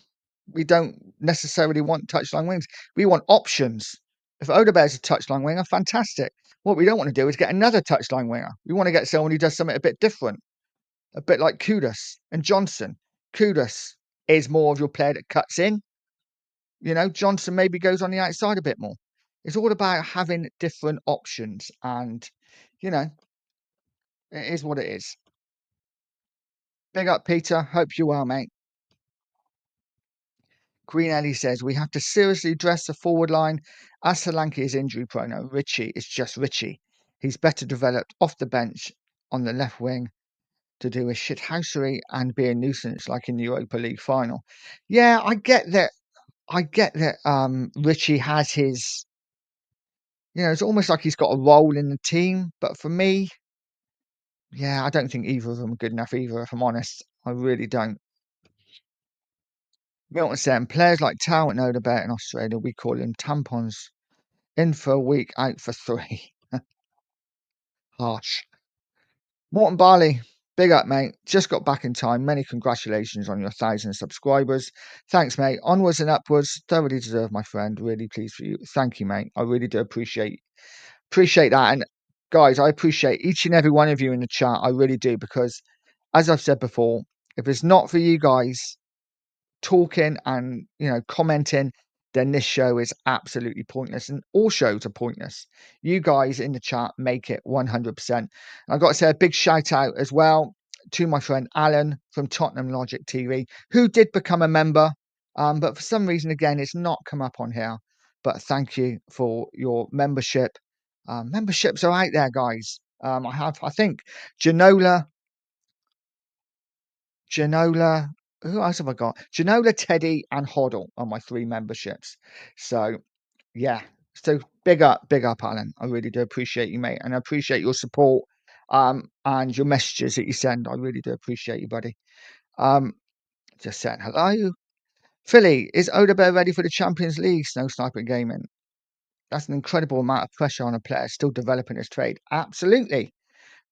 S1: we don't necessarily want touchline wings. We want options. If Odebear's a touchline winger, fantastic. What we don't want to do is get another touchline winger. We want to get someone who does something a bit different, a bit like Kudus and Johnson. Kudus is more of your player that cuts in. Johnson maybe goes on the outside a bit more. It's all about having different options, and it is what it is. Big up, Peter. Hope you're well, mate. Queen Ellie says, we have to seriously address the forward line as Solanke is injury prone. Richie is just Richie. He's better developed off the bench on the left wing to do a shithousery and be a nuisance like in the Europa League final. Yeah, I get that. Richie has his, it's almost like he's got a role in the team. But for me, yeah, I don't think either of them are good enough either, if I'm honest. I really don't. Milton saying, players like Tao know about in Australia, we call him tampons. In for a week, out for 3. Harsh. Morton Barley, big up, mate. Just got back in time. Many congratulations on your 1,000 subscribers. Thanks, mate. Onwards and upwards. Thoroughly deserve, my friend. Really pleased for you. Thank you, mate. I really do appreciate that. And guys, I appreciate each and every one of you in the chat. I really do, because as I've said before, if it's not for you guys talking and commenting, then this show is absolutely pointless, and all shows are pointless. You guys in the chat make it 100%. I've got to say a big shout out as well to my friend Alan from Tottenham Logic TV, who did become a member, but for some reason, again, it's not come up on here. But thank you for your membership. Memberships are out there, guys. I think, Janola, Janola, who else have I got? Janola, Teddy, and Hoddle are my 3 memberships. So, yeah. So big up, Alan. I really do appreciate you, mate, and I appreciate your support, and your messages that you send. I really do appreciate you, buddy. Um, just saying hello. Philly, is Odebear ready for the Champions League? Snow Sniper Gaming. That's an incredible amount of pressure on a player still developing his trade. Absolutely.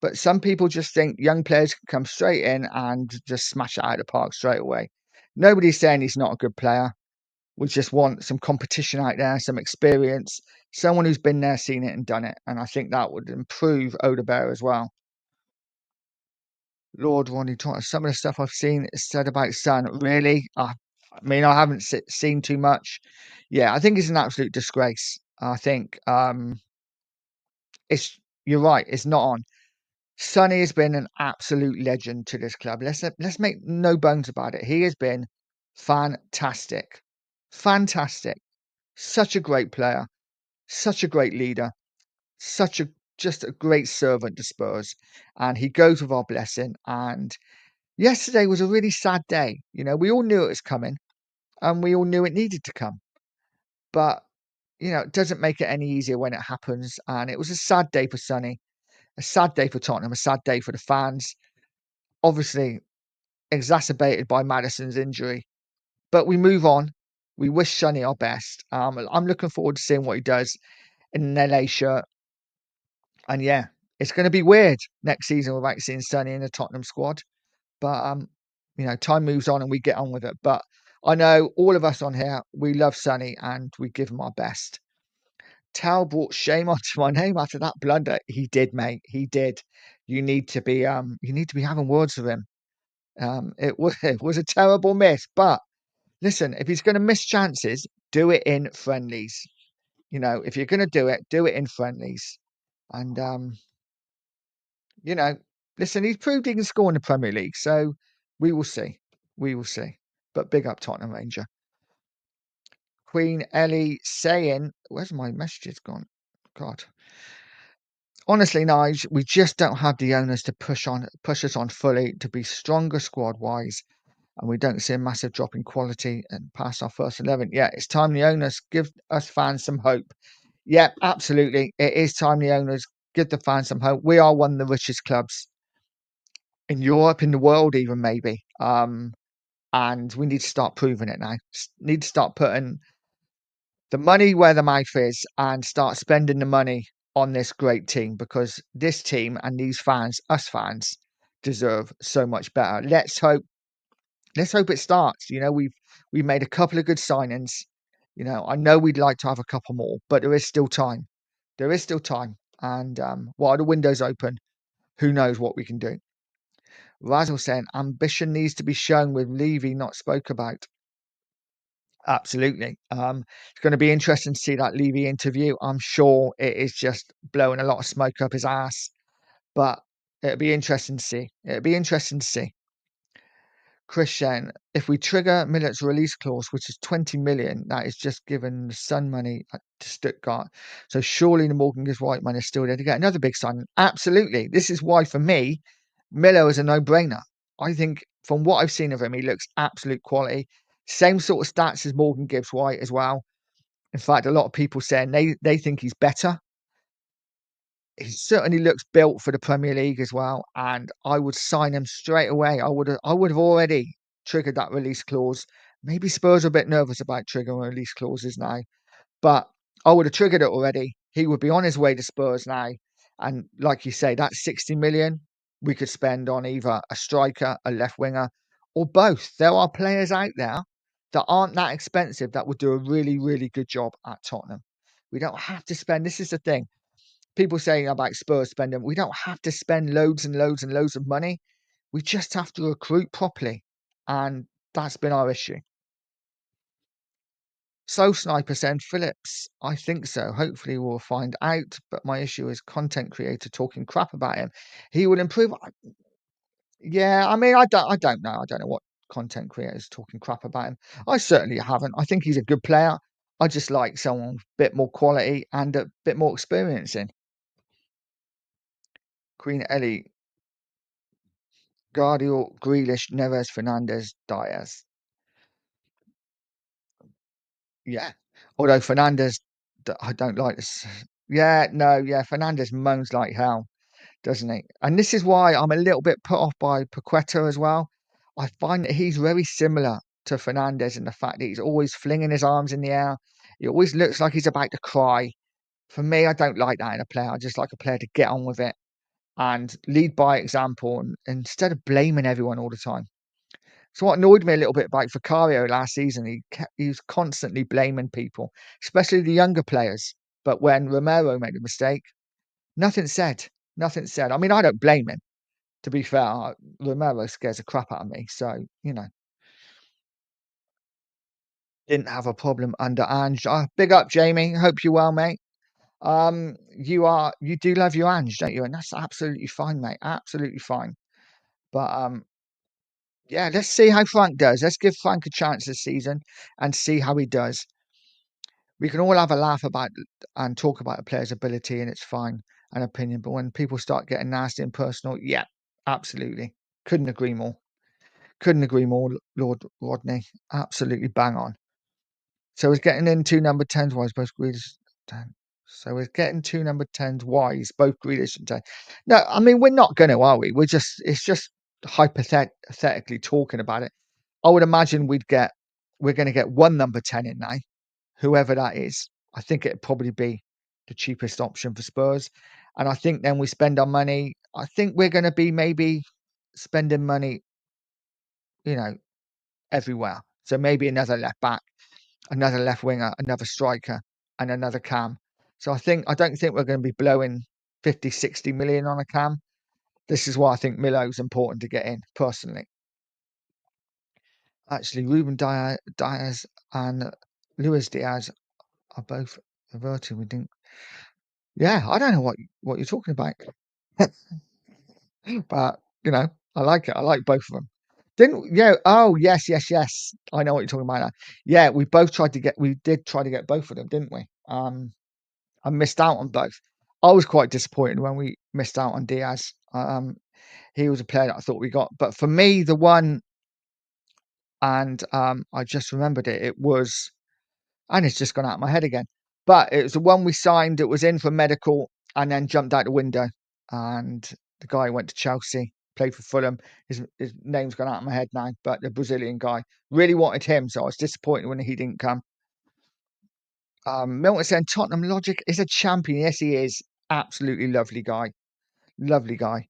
S1: But some people just think young players can come straight in and just smash it out of the park straight away. Nobody's saying he's not a good player. We just want some competition out there, some experience, someone who's been there, seen it, and done it. And I think that would improve Odebear as well. Lord Ronnie Trotter, some of the stuff I've seen said about Son, really? I mean, I haven't seen too much. Yeah, I think it's an absolute disgrace. I think it's you're right. It's not on. Sonny has been an absolute legend to this club. Let's make no bones about it. He has been fantastic, fantastic. Such a great player, such a great leader, such a just a great servant to Spurs, and he goes with our blessing. And yesterday was a really sad day. You know, we all knew it was coming, and we all knew it needed to come. But it doesn't make it any easier when it happens. And it was a sad day for Sonny, a sad day for Tottenham, a sad day for the fans. Obviously, exacerbated by Maddison's injury. But we move on. We wish Sonny our best. I'm looking forward to seeing what he does in an LA shirt. And yeah, it's going to be weird next season without seeing Sonny in the Tottenham squad. But time moves on and we get on with it. But I know all of us on here, we love Sonny and we give him our best. Tal brought shame onto my name after that blunder. He did, mate. He did. You need to be having words with him. It was a terrible miss. But listen, if he's going to miss chances, do it in friendlies. If you're going to do it in friendlies. And you know, listen, he's proved he can score in the Premier League, so we will see. We will see. But big up Tottenham Ranger. Queen Ellie saying, where's my messages gone? God. Honestly, Nige, we just don't have the owners to push us on fully to be stronger squad wise, and we don't see a massive drop in quality and past our first 11. Yeah, it's time the owners give us fans some hope. Yeah, absolutely. It is time the owners give the fans some hope. We are one of the richest clubs in Europe, in the world, even maybe. And we need to start proving it now. Need to start putting the money where the mouth is and start spending the money on this great team, because this team and these fans, us fans, deserve so much better. Let's hope. Let's hope it starts. We've made a couple of good signings. I know we'd like to have a couple more, but there is still time. There is still time. And while the window's open, who knows what we can do. Razzle saying ambition needs to be shown with Levy not spoke about. Absolutely. It's going to be interesting to see that Levy interview. I'm sure it is just blowing a lot of smoke up his ass, but it'll be interesting to see. It'll be interesting to see. Christian, if we trigger Millet's release clause, which is 20 million, that is just given the Sun money to Stuttgart. So surely the Morgan gives White money is still there to get another big sign. Absolutely. This is why, for me, Miller is a no-brainer. I think from what I've seen of him, he looks absolute quality. Same sort of stats as Morgan Gibbs White as well. In fact, a lot of people saying they think he's better. He certainly looks built for the Premier League as well, and I would sign him straight away. I would have already triggered that release clause. Maybe Spurs are a bit nervous about triggering release clauses now, but I would have triggered it already. He would be on his way to Spurs now. And like you say, that 60 million we could spend on either a striker, a left winger, or both. There are players out there that aren't that expensive that would do a really, really good job at Tottenham. We don't have to spend, this is the thing. People saying about Spurs spending, we don't have to spend loads and loads and loads of money. We just have to recruit properly. And that's been our issue. So Sniper send Phillips. I think so. Hopefully we'll find out. But my issue is content creator talking crap about him. He will improve. Yeah, I mean, I don't know. I don't know what content creators talking crap about him. I certainly haven't. I think he's a good player. I just like someone with a bit more quality and a bit more experience in. Queen Ellie, Guardiola, Grealish, Neves, Fernandez, Diaz. Yeah. Although Fernandez, I don't like this. Yeah, no, yeah, Fernandez moans like hell, doesn't he? And this is why I'm a little bit put off by Paqueta as well. I find that he's very similar to Fernandez in the fact that he's always flinging his arms in the air. He always looks like he's about to cry. For me, I don't like that in a player. I just like a player to get on with it and lead by example and instead of blaming everyone all the time. So what annoyed me a little bit about Vicario last season, he was constantly blaming people, especially the younger players. But when Romero made a mistake, nothing said. Nothing said. I mean, I don't blame him. To be fair, Romero scares the crap out of me. So, didn't have a problem under Ange. Big up, Jamie. Hope you're well, mate. You do love your Ange, don't you? And that's absolutely fine, mate. Absolutely fine. But yeah, let's see how Frank does. Let's give Frank a chance this season and see how he does. We can all have a laugh about and talk about a player's ability, and it's fine, an opinion. But when people start getting nasty and personal, yeah, absolutely. Couldn't agree more. Couldn't agree more, Lord Rodney. Absolutely bang on. So it's getting into number 10s wise, both Grealish and 10. So we're getting two number 10s wise, both Grealish and 10. No, I mean, we're not going to, are we? It's just hypothetically talking about it. I would imagine we're going to get one number 10 in now, whoever that is. I think it'd probably be the cheapest option for Spurs. And I think then we spend our money. I think we're going to be maybe spending money, you know, everywhere. So maybe another left back, another left winger, another striker, and another cam. So I don't think we're going to be blowing 50, 60 million on a cam. This is why I think Milo's important to get in, personally. Actually, Ruben Diaz and Luis Diaz are both averted. We didn't. Yeah, I don't know what you're talking about, but I like it. I like both of them. Didn't yeah? Oh yes, yes, yes. I know what you're talking about now. Yeah, we did try to get both of them, didn't we? I missed out on both. I was quite disappointed when we missed out on Diaz. He was a player that I thought we got, but for me, the one, and I just remembered it. It was, and it's just gone out of my head again. But it was the one we signed. It was in for medical, and then jumped out the window. And the guy went to Chelsea, played for Fulham. His name's gone out of my head now. But the Brazilian guy, really wanted him, so I was disappointed when he didn't come. Milton saying Tottenham Logic is a champion. Yes, he is. Absolutely lovely guy. Lovely guy.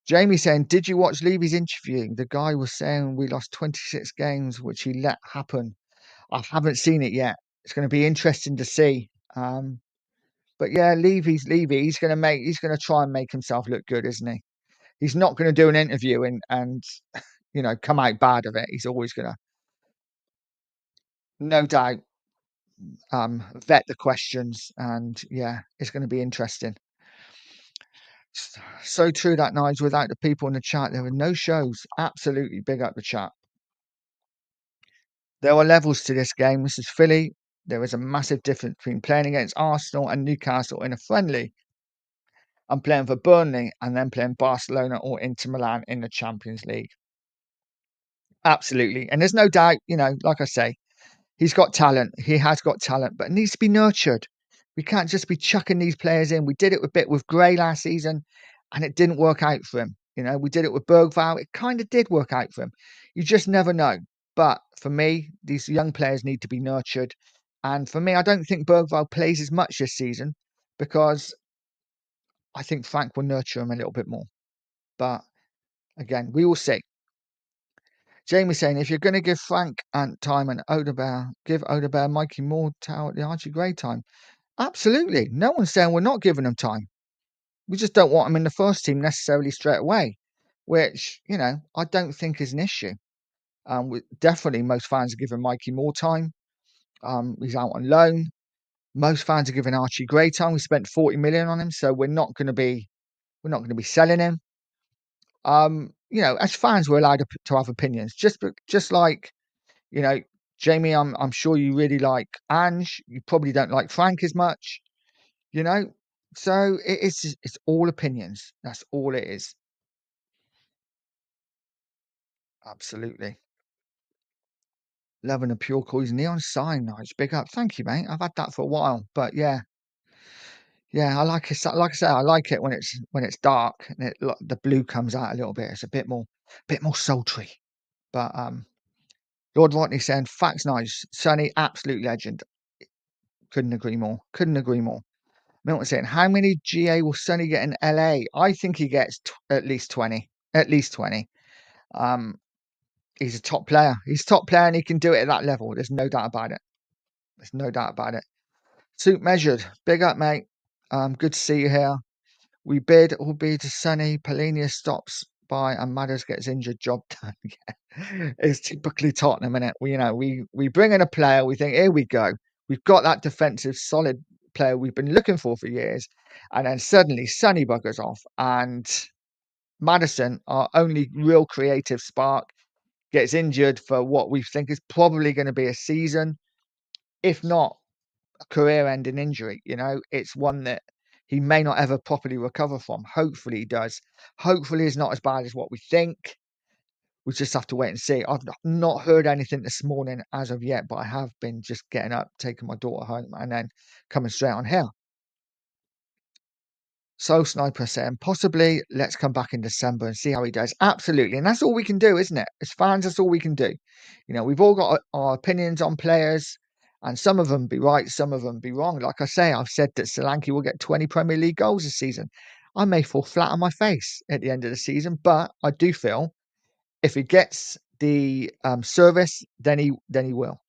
S1: Jamie saying, did you watch Levy's interview? The guy was saying we lost 26 games, which he let happen. I haven't seen it yet. It's going to be interesting to see. But yeah, Levy's Levy. He's going to try and make himself look good, isn't he? He's not going to do an interview and come out bad of it. He's always going to, no doubt, vet the questions, and yeah, it's going to be interesting. So true that, Nigel. Without the people in the chat, there were no shows. Absolutely big up the chat. There are levels to this game. This is Philly. There is a massive difference between playing against Arsenal and Newcastle in a friendly and playing for Burnley and then playing Barcelona or Inter Milan in the Champions League. Absolutely. And there's no doubt, like I say, he's got talent. He has got talent, but it needs to be nurtured. We can't just be chucking these players in. We did it a bit with Gray last season and it didn't work out for him. We did it with Bergvall. It kind of did work out for him. You just never know. But for me, these young players need to be nurtured. And for me, I don't think Bergvall plays as much this season because I think Frank will nurture him a little bit more. But again, we will see. Jamie saying, if you're going to give Frank and time and Odebear, give Odebear, Mikey Moore, Tower, the Archie Gray time. Absolutely. No one's saying we're not giving them time. We just don't want them in the first team necessarily straight away, which, I don't think is an issue. Definitely most fans are giving Mikey more time. He's out on loan. Most fans are giving Archie Gray time. We spent 40 million on him, so we're not going to be selling him. as fans, we're allowed to have opinions, just like, you know, Jamie, I'm sure you really like Ange. You probably don't like Frank as much, you know. So it's all opinions. That's all it is. Absolutely. Loving a pure Coys neon sign, nice. Big up. Thank you, mate. I've had that for a while. But yeah, yeah, I like it. Like I say, I like it when it's dark and the blue comes out a little bit. It's a bit more sultry. But Lord Rodney saying facts nice. Sonny, absolute legend. Couldn't agree more. Couldn't agree more. Milton saying, how many GA will Sonny get in LA? I think he gets at least 20. At least 20. Um, he's a top player. He's a top player and he can do it at that level. There's no doubt about it. There's no doubt about it. Suit measured. Big up, mate. Good to see you here. We bid, albeit to Sonny. Polina stops by and Madders gets injured. Job done. Yeah. It's typically Tottenham, isn't it? We bring in a player. We think, here we go. We've got that defensive solid player we've been looking for years. And then suddenly Sonny buggers off. And Maddison, our only real creative spark, gets injured for what we think is probably going to be a season, if not a career-ending injury. It's one that he may not ever properly recover from. Hopefully he does. Hopefully it's not as bad as what we think. We just have to wait and see. I've not heard anything this morning as of yet, but I have been just getting up, taking my daughter home, and then coming straight on here. So Sniper saying, possibly let's come back in December and see how he does. Absolutely. And that's all we can do, isn't it? As fans, that's all we can do. We've all got our opinions on players, and some of them be right, some of them be wrong. Like I say, I've said that Solanke will get 20 Premier League goals this season. I may fall flat on my face at the end of the season, but I do feel if he gets the service, then he will.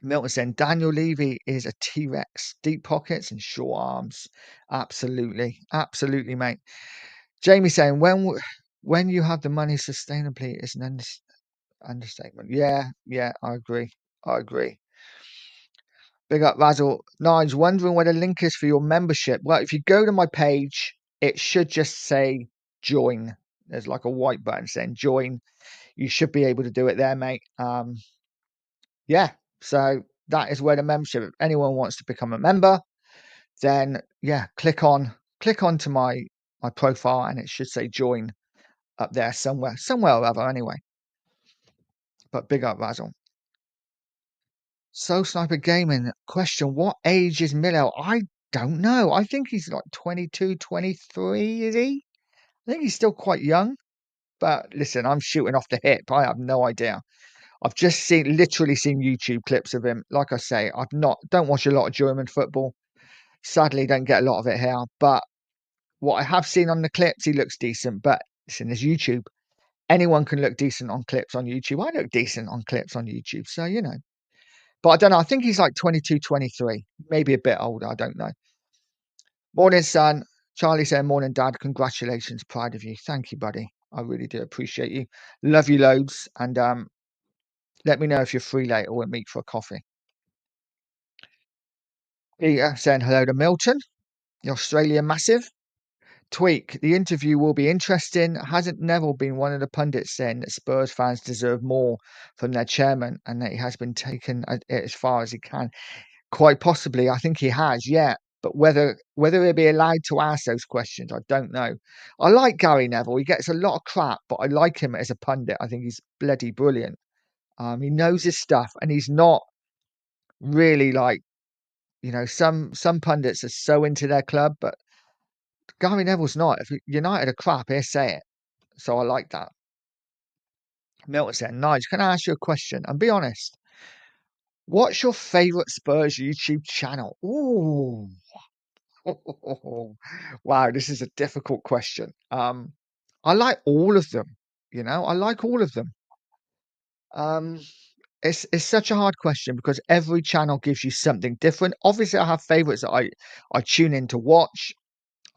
S1: Milton saying Daniel Levy is a T-Rex, deep pockets and short arms. Absolutely, absolutely, mate. Jamie saying when you have the money sustainably is an understatement. Yeah, I agree. I agree. Big up Razzle. Nines wondering where the link is for your membership. Well, if you go to my page, it should just say join. There's like a white button saying join. You should be able to do it there, mate. Yeah, so that is where the membership. If anyone wants to become a member, then yeah, click onto my profile and it should say join up there somewhere or other anyway. But big up Razzle. So Sniper Gaming question, what age is Milo? I don't know. I think he's like 22, 23, is he? I think he's still quite young. But listen, I'm shooting off the hip. I have no idea. I've just literally seen YouTube clips of him. Like I say, don't watch a lot of German football. Sadly, don't get a lot of it here. But what I have seen on the clips, he looks decent. But listen, there's YouTube. Anyone can look decent on clips on YouTube. I look decent on clips on YouTube. So, But I don't know. I think he's like 22, 23. Maybe a bit older. I don't know. Morning, son. Charlie saying, morning, dad. Congratulations. Proud of you. Thank you, buddy. I really do appreciate you. Love you loads. And let me know if you're free later. We'll meet for a coffee. Peter saying hello to Milton. The Australia massive. Tweak, the interview will be interesting. Hasn't Neville been one of the pundits saying that Spurs fans deserve more from their chairman and that he has been taken as far as he can? Quite possibly. I think he has, yeah. But whether he'll be allowed to ask those questions, I don't know. I like Gary Neville. He gets a lot of crap, but I like him as a pundit. I think he's bloody brilliant. He knows his stuff and he's not really like, some pundits are so into their club, but Gary Neville's not. If United are crap, he'll say it. So I like that. Milton said, Nige, can I ask you a question? And be honest. What's your favourite Spurs YouTube channel? Ooh. Wow, this is a difficult question. I like all of them. I like all of them. It's such a hard question because every channel gives you something different. Obviously, I have favourites that I tune in to watch.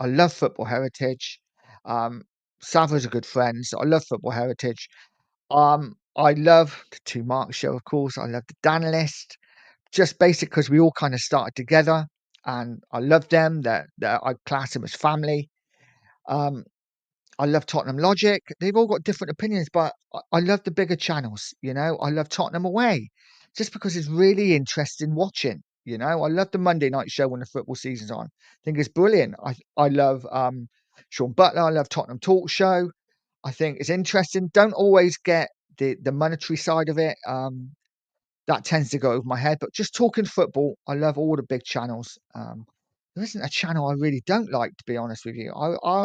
S1: I love Football Heritage. Sava's a good friend, so I love Football Heritage. I love the Two Mark Show, of course. I love the Dan List, just basic because we all kind of started together, and I love them. I class them as family. I love Tottenham Logic. They've all got different opinions, but I love the bigger channels. I love Tottenham Away, just because it's really interesting watching. I love the Monday night show when the football season's on. I think it's brilliant. I love Sean Butler. I love Tottenham Talk Show. I think it's interesting. Don't always get the monetary side of it. That tends to go over my head. But just talking football, I love all the big channels. There isn't a channel I really don't like, to be honest with you.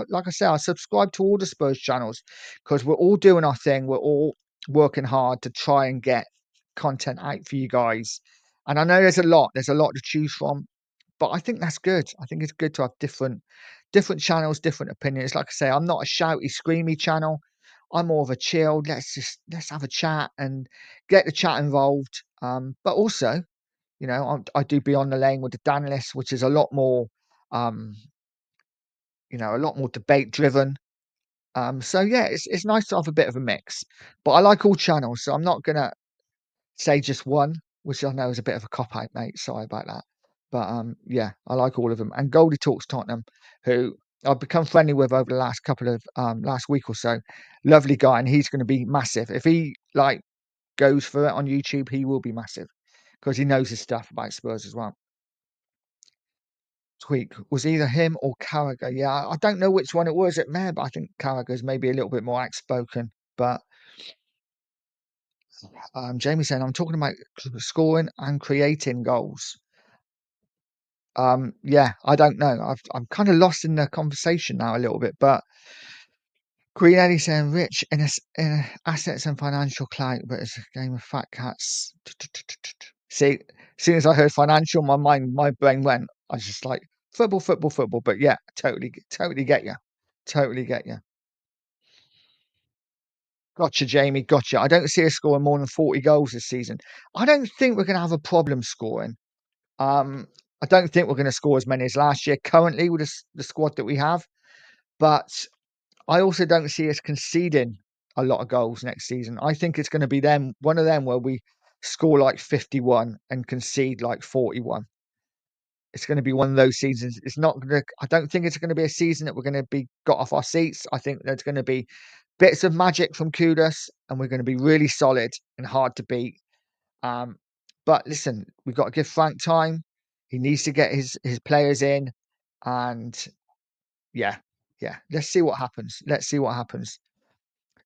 S1: Like I say, I subscribe to all the Spurs channels because we're all doing our thing. We're all working hard to try and get content out for you guys. And I know there's a lot. There's a lot to choose from, but I think that's good. I think it's good to have different channels, different opinions. Like I say, I'm not a shouty, screamy channel. I'm more of a chilled. Let's have a chat and get the chat involved. But also, I do Beyond the Lane with the Dan list, which is a lot more, um, a lot more debate driven. So yeah, it's nice to have a bit of a mix. But I like all channels, so I'm not gonna say just one, which I know is a bit of a cop out, mate. Sorry about that. But yeah, I like all of them. And Goldie Talks Tottenham, who I've become friendly with over the last couple of last week or so. Lovely guy, and he's going to be massive. If he goes for it on YouTube, he will be massive because he knows his stuff about Spurs as well. Tweak was either him or Carragher. Yeah, I don't know which one it was at Mayor, but I think Carragher's maybe a little bit more outspoken. But Jamie saying I'm talking about scoring and creating goals. Yeah, I don't know. I'm kind of lost in the conversation now a little bit, but Green Eddie saying rich in assets and financial clout, but it's a game of fat cats. See, as soon as I heard financial, my brain went. I was just like football, football, football. But yeah, totally get you, totally get you. Gotcha, Jamie. Gotcha. I don't see us scoring more than 40 goals this season. I don't think we're going to have a problem scoring. I don't think we're going to score as many as last year currently with the squad that we have. But I also don't see us conceding a lot of goals next season. I think it's going to be one of them where we score like 51 and concede like 41. It's going to be one of those seasons. It's not going to. I don't think it's going to be a season that we're going to be got off our seats. I think there's going to be bits of magic from Kudos, and we're going to be really solid and hard to beat. But listen, we've got to give Frank time. He needs to get his players in, and yeah, yeah. Let's see what happens. Let's see what happens.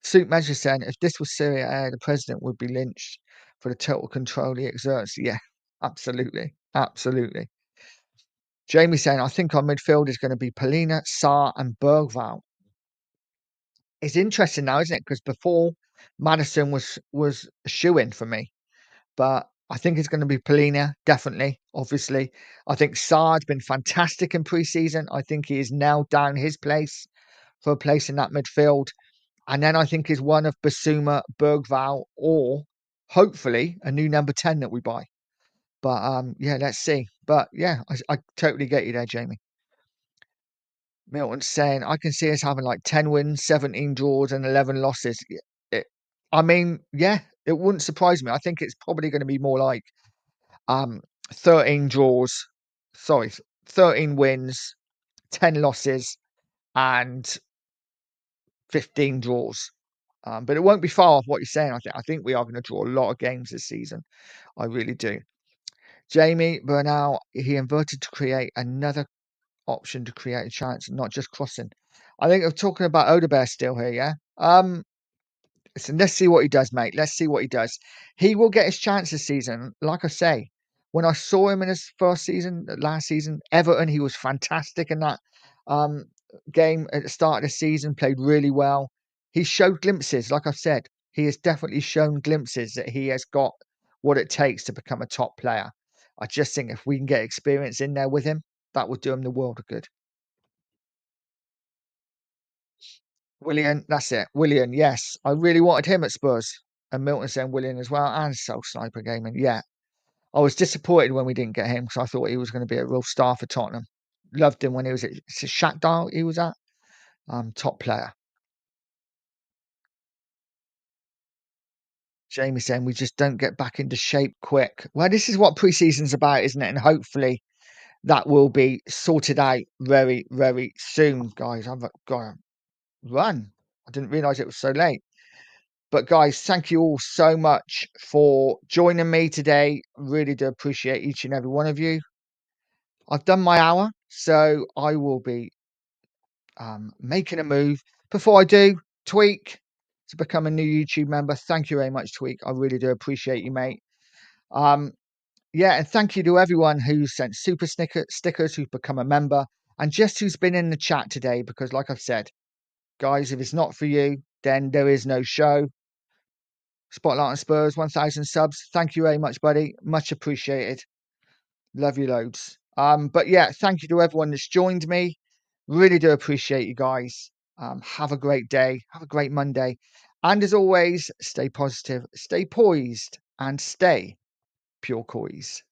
S1: Suit Measure saying if this was Syria, the president would be lynched for the total control he exerts. Yeah, absolutely, absolutely. Jamie saying I think our midfield is going to be Polina, Sarr, and Bergval. It's interesting now, isn't it? Because before Madison was a shoe-in for me. But I think it's going to be Polina, definitely, obviously. I think Saad's been fantastic in pre-season. I think he has nailed down his place for a place in that midfield. And then I think is one of Basuma, Bergval, or hopefully a new number 10 that we buy. But yeah, let's see. But yeah, I totally get you there, Jamie. Milton's saying I can see us having like 10 wins, 17 draws, and 11 losses. I mean, yeah, it wouldn't surprise me. I think it's probably going to be more like Um, 13 draws, sorry, 13 wins, 10 losses, and 15 draws. But it won't be far off what you're saying. I think we are going to draw a lot of games this season. I really do. Jamie Bernal, he inverted to create another option to create a chance, not just crossing. I think I'm talking about Odebear still here, yeah. Listen, let's see what he does, mate. Let's see what he does. He will get his chance this season. Like I say, when I saw him in his first season, last season, Everton, he was fantastic in that um, game at the start of the season, played really well. He showed glimpses, like I said, he has definitely shown glimpses that he has got what it takes to become a top player. I just think if we can get experience in there with him, that would do him the world of good. Willian, that's it. Willian, yes. I really wanted him at Spurs. And Milton saying Willian as well, and Soul Sniper Gaming. Yeah. I was disappointed when we didn't get him because I thought he was going to be a real star for Tottenham. Loved him when he was at Shakhtar, he was at. Top player. Jamie saying we just don't get back into shape quick. Well, this is what preseason's about, isn't it? And hopefully that will be sorted out very, very soon, guys. I've got run. I didn't realise it was so late. But guys, thank you all so much for joining me today. Really do appreciate each and every one of you. I've done my hour, so I will be making a move. Before I do, Tweak to become a new YouTube member. Thank you very much, Tweak. I really do appreciate you, mate. Um, yeah, and thank you to everyone who sent super stickers, who's become a member, and just who's been in the chat today. Because, like I've said, guys, if it's not for you, then there is no show. Spotlight on Spurs, 1,000 subs. Thank you very much, buddy. Much appreciated. Love you loads. But yeah, thank you to everyone that's joined me. Really do appreciate you guys. Have a great day. Have a great Monday. And as always, stay positive, stay poised, and stay pure Coys.